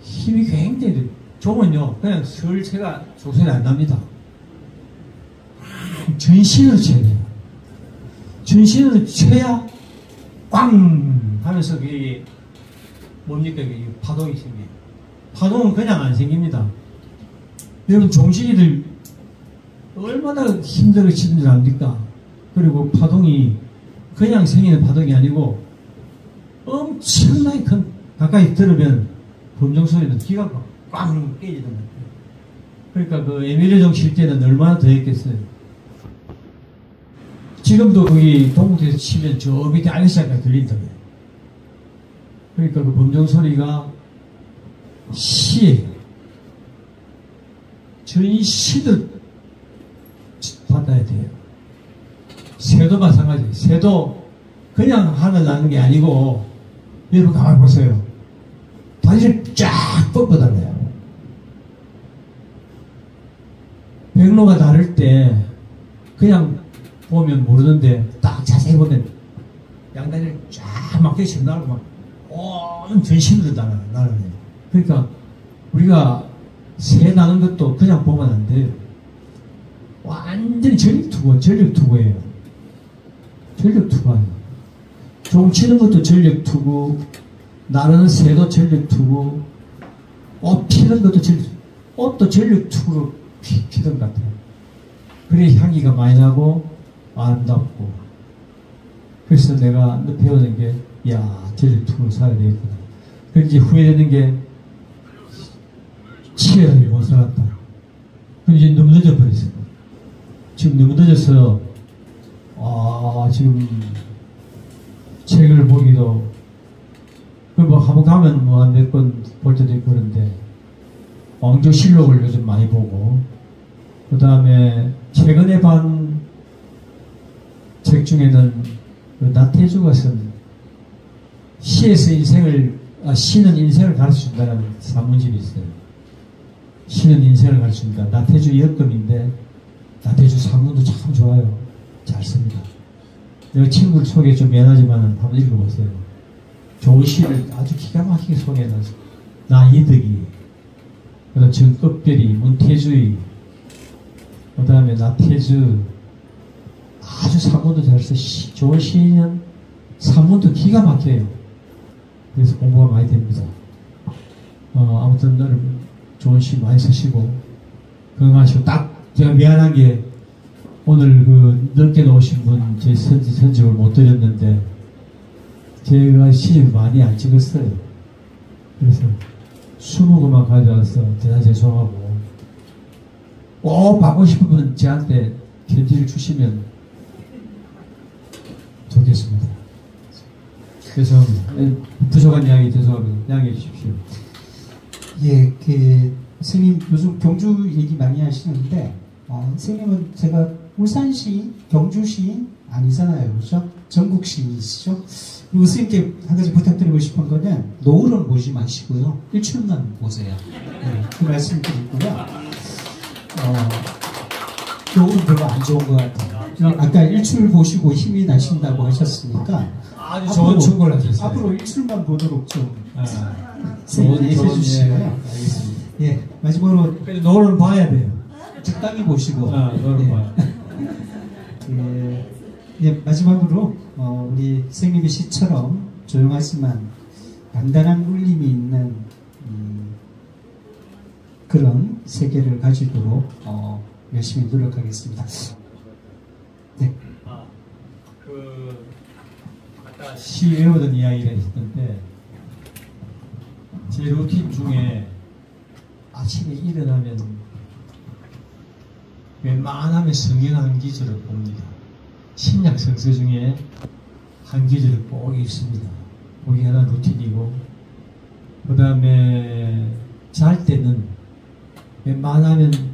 힘이 굉장히, 종은요, 그냥 설체가 종소리 안 납니다. 전신으로 쳐야 돼요. 전신으로 쳐야 꽝! 하면서 그게 뭡니까? 그게 파동이 생겨요. 파동은 그냥 안 생깁니다. 여러분, 종식이들 얼마나 힘들게 치는 줄 압니까? 그리고 파동이 그냥 생기는 파동이 아니고 엄청나게 큰, 가까이 들으면 범종 소리는 귀가 꽝 깨지는 거예요. 그러니까 그 에밀리종 칠 때는 얼마나 더 했겠어요. 지금도 거기 동국대에서 치면 저 밑에 알리사까지 들린다고요. 그러니까 그 범종 소리가 시에 전시도 받아야 돼요. 새도 마찬가지. 새도 그냥 하늘 나는 게 아니고, 여러분 가만히 보세요. 다리를 쫙 뻗어달래요. 백로가 다를 때 그냥 보면 모르는데 딱 자세히 보면 양다리를 쫙 막게 전달하고 막 온 전신으로 날아가요. 그러니까 우리가 새 나는 것도 그냥 보면 안 돼요. 완전히 전력투구예요. 전력투구예요. 종 치는 것도 전력투구, 나르는 새도 전력투구, 옷 피는 것도 옷도 전력투구로 피던 것 같아요. 그래 향기가 많이 나고 아름답고. 그래서 내가 배우는 게, 야, 전력투구로 살아야 되겠구나. 그래서 이제 후회되는 게, 치열하게 못 살았다. 그럼 이제 너무 늦어버렸어요. 지금 너무 늦어서, 지금 책을 보기도, 뭐 한번 가면 뭐 한 몇 번 볼 때도 있고 그런데, 왕조실록을 요즘 많이 보고, 그 다음에 최근에 반 책 중에는 그 나태주가 쓴 시에서 인생을 신은 인생을 가르쳐준다는 산문집이 있어요. 신은 인생을 가르쳐준다. 나태주 역금인데 나태주 산문도 참 좋아요. 잘 씁니다. 내가 친구를 소개 좀 미안하지만 한번 읽어보세요. 좋은 시를 아주 기가 막히게 소개해놨어요. 나이득이, 그 다음 정급별이, 문태주의, 그 다음에 나태주, 아주 산문도 잘 써. 좋은 시인은 산문도 기가 막혀요. 그래서 공부가 많이 됩니다. 아무튼 오늘 좋은 시 많이 쓰시고 건강하시고, 딱 제가 미안한 게 오늘 그 늦게 나오신 분 제 선집을 못 드렸는데 제가 시집을 많이 안 찍었어요. 그래서 20권만 가져와서 대단히 죄송하고, 꼭 받고 싶으면 저한테 편지를 주시면 좋겠습니다. 죄송합니다. 부족한 이야기 죄송합니다. 양해해 주십시오. 예, 그 선생님 요즘 경주 얘기 많이 하시는데 선생님은 제가 울산 시인, 경주 시인 아니잖아요, 그렇죠? 전국 시인이시죠? 그리고 선생님께 한 가지 부탁드리고 싶은 거는 노을은 보지 마시고요, 일출만 보세요. 네, 그 말씀드리고요. 노을은 별로 안 좋은 것 같아요. 아까 일출 보시고 힘이 나신다고 하셨으니까 아주 좋은 충고를 하셨어요. 앞으로 일출만 보도록 좀 좋은 해주시고요. 알겠습니다. 예, 마지막으로 그래도 노을은 봐야 돼요. 적당히 보시고. 노을은 예. 봐요. 예, 마지막으로 우리 선생님의 시처럼 조용하지만 단단한 울림이 있는 그런 세계를 가지도록 열심히 노력하겠습니다. 네. 아까 시 외우던 이야기를 했던데, 제 루틴 중에 아침에 일어나면 웬만하면 성경 한 기절을 봅니다. 신약 성서 중에 한 기절을 꼭 읽습니다. 그게 하나 루틴이고, 그 다음에 잘 때는 웬만하면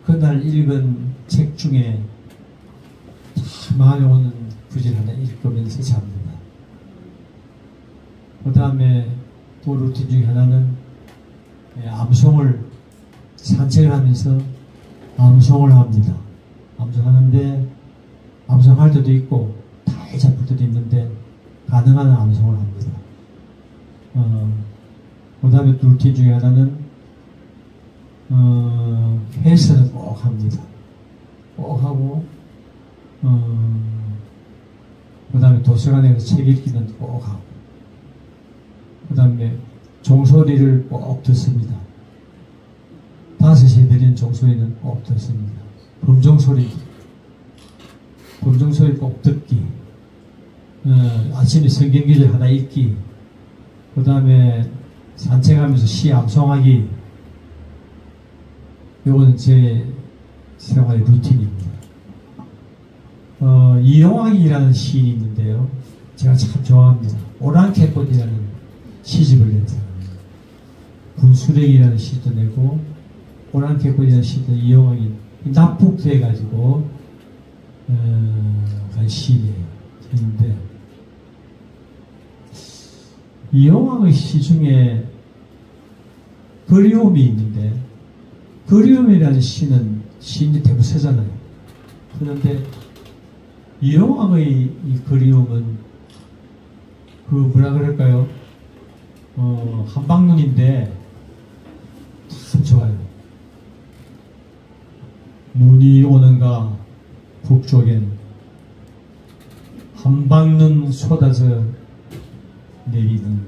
그날 읽은 책 중에 마음에 오는 구절 하나 읽으면서 잡니다. 그 다음에 또 루틴 중에 하나는 암송을, 산책을 하면서 암송을 합니다. 암송하는데 암송할 때도 있고 다 잡을 때도 있는데 가능한 암송을 합니다. 그 다음에 루틴 중에 하나는 헬스는 꼭 합니다. 꼭 하고 그 다음에 도서관에 가서 책 읽기는 꼭 하고, 그 다음에 종소리를 꼭 듣습니다. 5시에 들리는 종소리는 꼭 듣습니다. 범종소리 꼭 듣기, 아침에 성경기절 하나 읽기, 그 다음에 산책하면서 시 암송하기, 이건 제 생활의 루틴입니다. 이용학이라는 시인이 있는데요, 제가 참 좋아합니다. 오랑캐꽃이라는 시집을 냈어요. 군수령이라는 시도 내고 오랑캐꽃이라는 시도 이용학이 납북돼가지고 한 시예요. 근데 이용학의 시 중에 그리움이 있는데, 그리움이라는 시는 시인이 대부분 쓰잖아요. 그런데 이용학의 이 그리움은 그 뭐라 그럴까요? 한방눈인데 참 좋아요. 눈이 오는가 북쪽엔 한방눈 쏟아져 내리는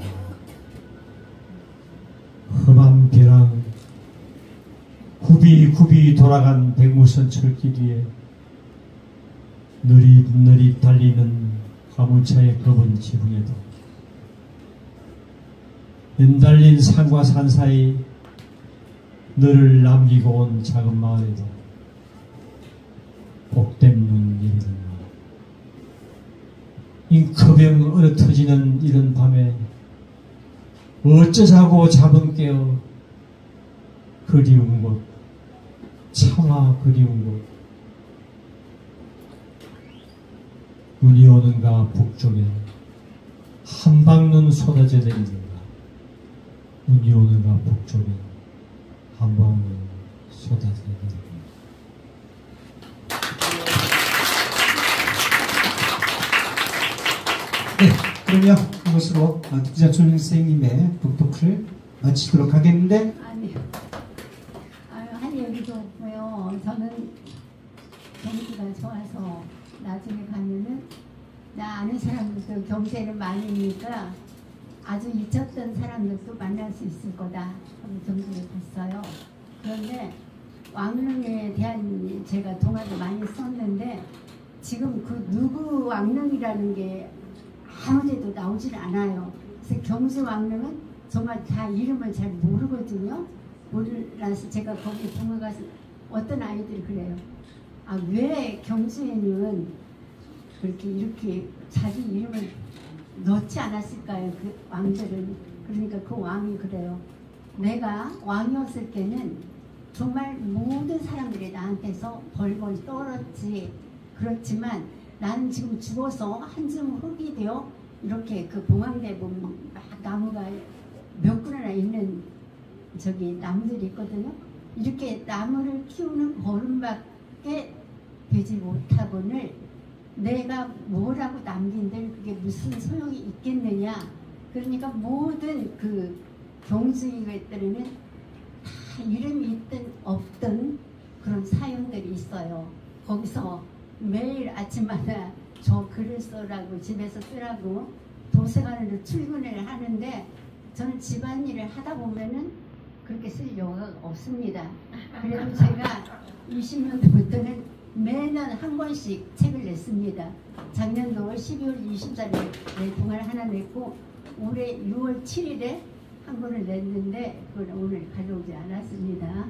험한 벼랑 굽이 돌아간 백무선 철길 위에 느릿느릿 달리는 화물차의 검은 지붕에도 연달린 산과 산 사이 너를 남기고 온 작은 마을에도 복된 눈 내리는 잉크병 얼어터지는 이런 밤에 어쩌자고 잠은 깨어 그리운 곳, 차마 그리운 곳, 눈이 오는가 북쪽에 한방눈 쏟아져 내리는가. 눈이 오느라 북쪽에 한 방울 쏟아지는 네, 그러면 이것으로 기자촌 선생님의 북토크를 마치도록 하겠는데 아니요. 할 얘기도 없고요. 저는 경기가 좋아서 나중에 가면은 나 아는 사람들도 경제를 많으니까 아주 잊혔던 사람들도 만날 수 있을 거다 하고 경제를 봤어요. 그런데 왕릉에 대한 제가 동화도 많이 썼는데 지금 그 누구 왕릉이라는 게 아무데도 나오질 않아요. 그래서 경주 왕릉은 정말 다 이름을 잘 모르거든요. 몰라서 제가 거기 동화 가서 어떤 아이들이 그래요. 아, 왜 경주에는 그렇게 이렇게 자기 이름을 넣지 않았을까요? 그 왕들은. 그러니까 그 왕이 그래요. 내가 왕이었을 때는 정말 모든 사람들이 나한테서 벌벌 떨었지. 그렇지만 나는 지금 죽어서 한줌 흙이 되어 이렇게 그 봉황대 보면 막 나무가 몇 그루나 있는 저기 나무들이 있거든요. 이렇게 나무를 키우는 버름밖에 되지 못하고는 내가 뭐라고 남긴들 그게 무슨 소용이 있겠느냐. 그러니까 모든 그 경주인들에는 다 이름이 있든 없든 그런 사연들이 있어요. 거기서 매일 아침마다 저 글을 써라고 집에서 쓰라고 도서관으로 출근을 하는데 저는 집안일을 하다 보면은 그렇게 쓸 여유가 없습니다. 그래도 제가 20년도부터는 매년 한 권씩 책을 냈습니다. 작년도 12월 20일에 동화를 하나 냈고 올해 6월 7일에 한 권을 냈는데 그걸 오늘 가져오지 않았습니다.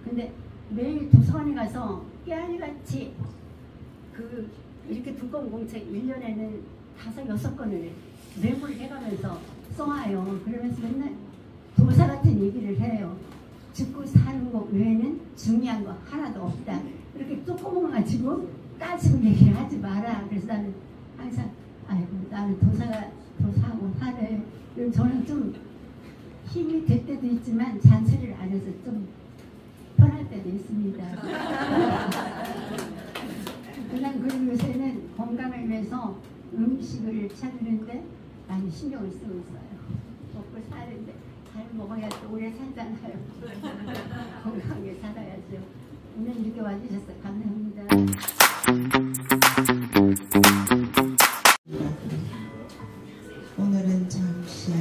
근데 매일 도서관에 가서 깨알같이 그 이렇게 두꺼운 공책 1년에는 5, 6권을 매부를 해가면서 써와요. 그러면서 맨날 도사 같은 얘기를 해요. 죽고 사는 것 외에는 중요한 거 하나도 없다. 이렇게 뚜껑을 가지고 따지고 얘기를 하지 마라. 그래서 나는 항상 아이고 나는 도사하고 하네. 저는 좀 힘이 될 때도 있지만 잔소리를 안 해서 좀 편할 때도 있습니다. 그냥 그리고 요새는 건강을 위해서 음식을 찾는데 많이 신경을 쓰고 있어요. 먹고 사는데 잘 먹어야 또 오래 살잖아요. 건강하게 살아야죠. 오늘 이렇게 와주셔서 감사합니다. 오늘은 잠시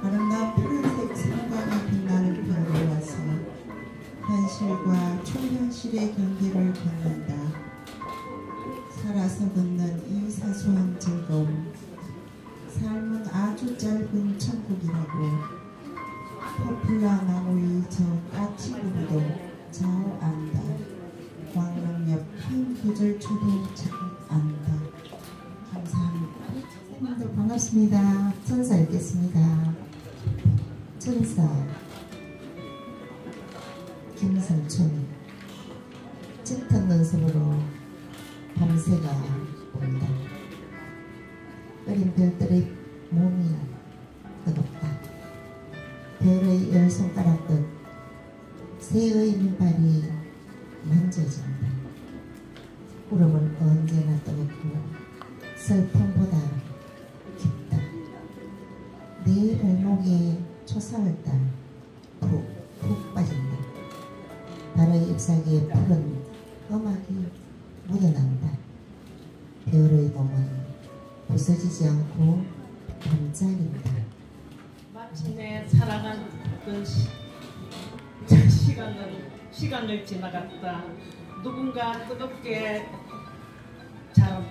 아름다운 푸른색 상광이 빛나는 별을 와서 현실과 초현실의 경계를 걷는다. 살아서 걷는 이 사소한 즐거움, 삶은 아주 짧은 천국이라고 포플라 나무의 저 까치구리도 잘 안다. 왕릉 옆 핀 구절초도 잘 안다. 감사합니다. 선생님들 반갑습니다. 천사 읽겠습니다. 천사 김성춘. 짙은 눈썹으로 밤새가 온다. 어린 별들의 몸이 뜨겁다. 별의 10손가락 끝 새의 민발이 만져진다. 구름은 언제나 뜨겁고 슬픔보다 깊다. 내 발목에 초상을 따 푹 빠진다. 발의 잎사귀에 푸른 음악이 묻어난다. 별의 몸은 부서지지 않고 반짝인다. 마침내 살아가던 시간을 지나갔다. 누군가 뜨겁게 잘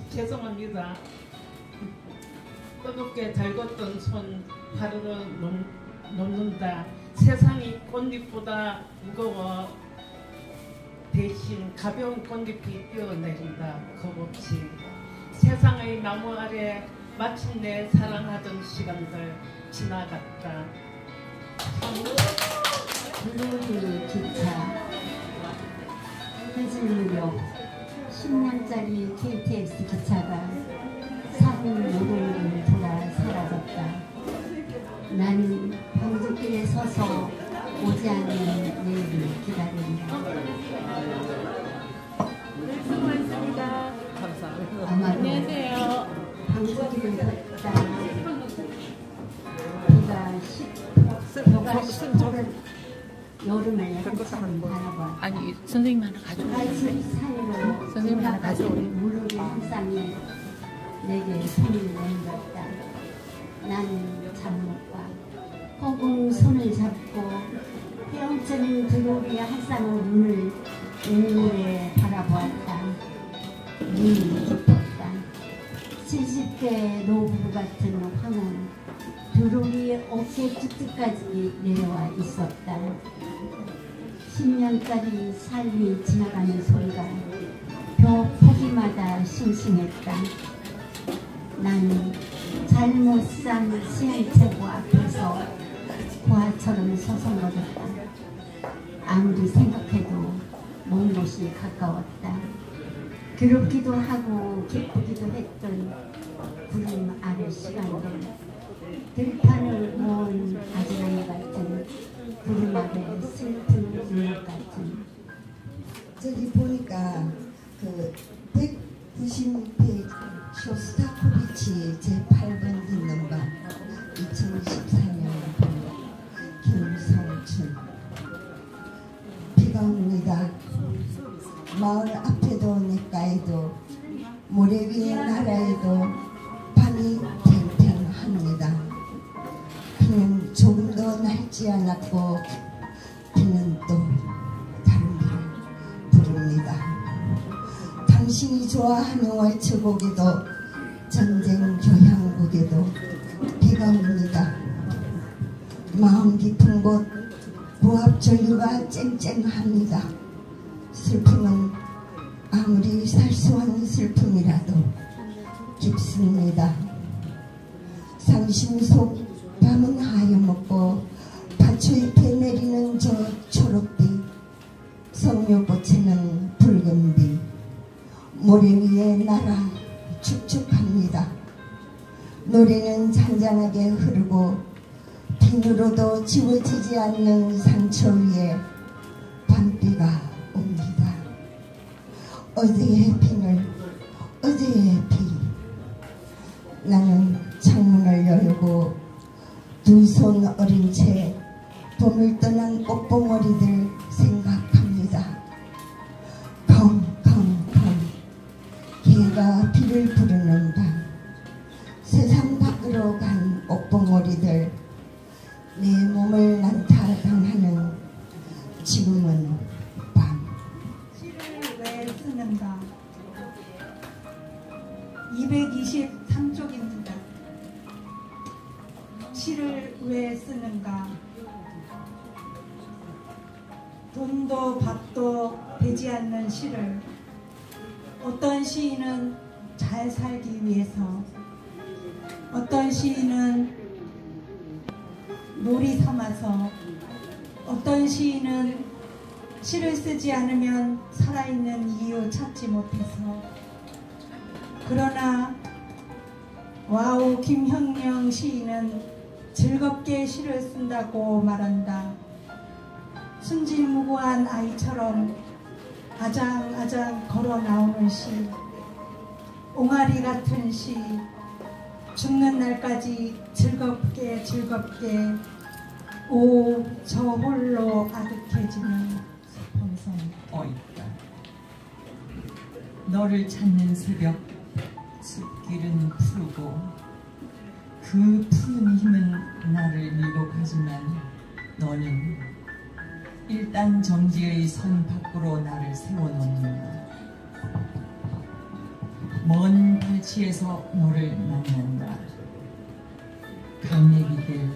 죄송합니다. 뜨겁게 달궜던 손 하루로 놓는다. 세상이 꽃잎보다 무거워 대신 가벼운 꽃잎이 뛰어내린다. 겁없이 세상의 나무 아래 마침내 사랑하던 시간들 지나갔다. 블루힐 기차 해질녘 10년짜리 KTX 기차가 3일 5일을 돌아 사라졌다. 나는 방귀길에 서서 오지 않는 내일을 기다린다. 수고하셨습니다. 아마도 안녕하세요. 방귀길을 걷다 비가 시퍼를 여름에 한참 바라봐. 아니 선생님 하나 가져오세요. 갈색 산으로 선생님 하나 가져오래요. 물놀이 한 쌍에 내게 손을 내밀었다. 나는 잠 못 봐. 허공 손을 잡고 헤엄치는 드로리 한 쌍의 눈을 오래 바라보았다. 눈이 깊었다. 70대 노부 같은 황혼 드로리 어깨 끝까지 내려와 있었다. 10년짜리 삶이 지나가는 소리가 벼 포기마다 싱싱했다. 나는 잘못 산 시행착오 앞에서 고아처럼 서성거렸다. 아무리 생각해도 먼 곳이 가까웠다. 괴롭기도 하고 기쁘기도 했던 구름 아래 시간들, 들판을 모은 아지랑이 같은 구름 아래 슬픈 눈물 같은. 저기 보니까 그 190페이지 쇼스타코비치 제8번 듣는 방 2014년 김성춘. 비가 옵니다. 마을 앞에도 냇가에도 모래 위의 나라에도 밤이 팽팽합니다. 비는 조금 더 낡지 않았고 비는 또 다른 비를 부릅니다. 당신이 좋아하는 월초곡에도 전쟁 교향곡에도 비가 옵니다. 마음 깊은 곳 고압전류가 쨍쨍합니다. 슬픔은 아무리 살수한 슬픔이라도 깊습니다. 상심 속 밤은 하여먹고 밭초잎에 내리는 저 초록빛, 석류꽃에는 붉은빛, 모래 위에 날아 축축합니다. 노래는 잔잔하게 흐르고 비누로도 지워지지 않는 상처 위에 밤비가 옵니다. 어제의 비늘, 어제의 비. 나는 창문을 열고 두 손 어린 채 봄을 떠난 꽃봉오리들 생각합니다. 컹컹컹 개가 비를 부르는 밤, 세상 밖으로 간 꽃봉오리들, 내 몸을 난타당하는 지금은 밤. 시를 왜 쓰는가? 223쪽입니다. 시를 왜 쓰는가? 돈도 밥도 되지 않는 시를 어떤 시인은 잘 살기 위해서, 어떤 시인은 놀이 삼아서, 어떤 시인은 시를 쓰지 않으면 살아있는 이유 찾지 못해서. 그러나 와우 김형명 시인은 즐겁게 시를 쓴다고 말한다. 순진무구한 아이처럼 아장아장 걸어 나오는 시, 옹알이 같은 시, 죽는 날까지 즐겁게 즐겁게 오 저 홀로 아득해지는 성성 어있다. 너를 찾는 새벽 숲길은 푸르고 그 푸른 힘은 나를 밀고 가지만 너는 일단 정지의 선 밖으로 나를 세워놓는다. 먼 발치에서 너를 만난다. 강내기길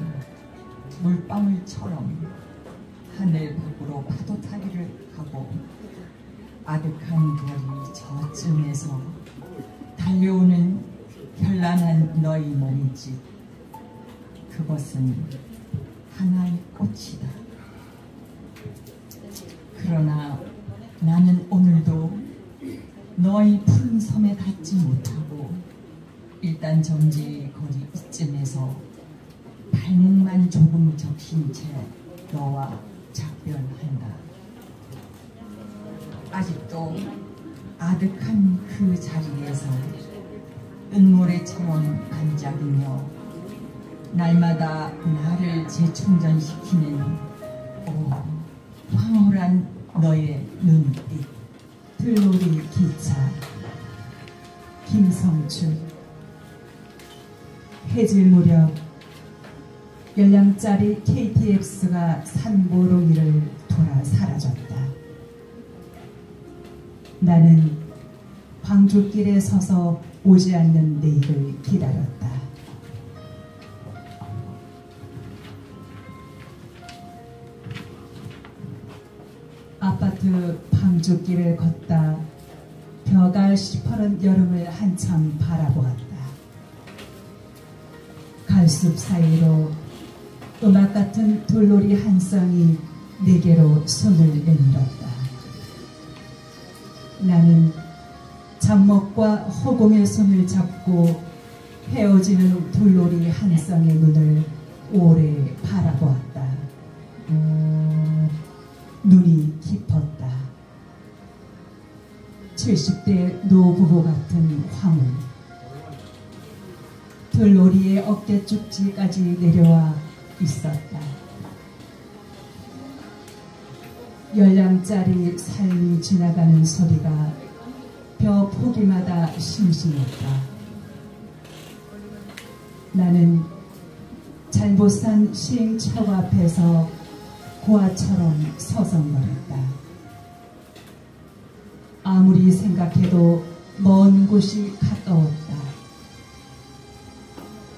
물방울처럼 하늘 밖으로 파도 타기를 하고 아득한 별이 저쯤에서 달려오는 현란한 너의 몸짓, 그것은 하나의 꽃이다. 그러나 나는 오늘도 너의 푸른 섬에 닿지 못하고 일단 정지 거리 이쯤에서 발목만 조금 적신 채 너와 작별한다. 아직도 아득한 그 자리에서 은모래처럼 반짝이며 날마다 나를 재충전시키는 황홀한 너의 눈빛. 들놀이 기차 김성춘. 해질 무렵 열량짜리 KTX가 산보로이를 돌아 사라졌다. 나는 광주길에 서서 오지 않는 내일을 기다렸다. 아파트 방주길을 걷다 벼가 시퍼런 여름을 한참 바라보았다. 갈숲 사이로 음악 같은 돌놀이 한 쌍이 내게로 손을 내밀었다. 나는 잡목과 허공의 손을 잡고 헤어지는 돌놀이 한 쌍의 눈을 오래 바라보았다. 눈이 깊었다. 70대 노부부 같은 황홀. 들놀이의 어깨축지까지 내려와 있었다. 열량짜리 삶이 지나가는 소리가 벼 포기마다 심심했다. 나는 잘못 산 시행착오 앞에서 고아처럼 서성거렸다. 아무리 생각해도 먼 곳이 가까웠다.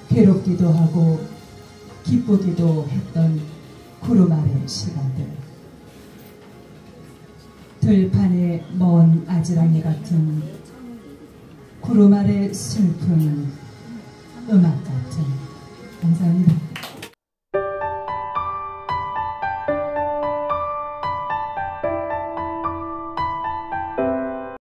괴롭기도 하고 기쁘기도 했던 구름 아래 시간들. 들판의 먼 아지랑이 같은 구름 아래 슬픈 음악 같은. 감사합니다.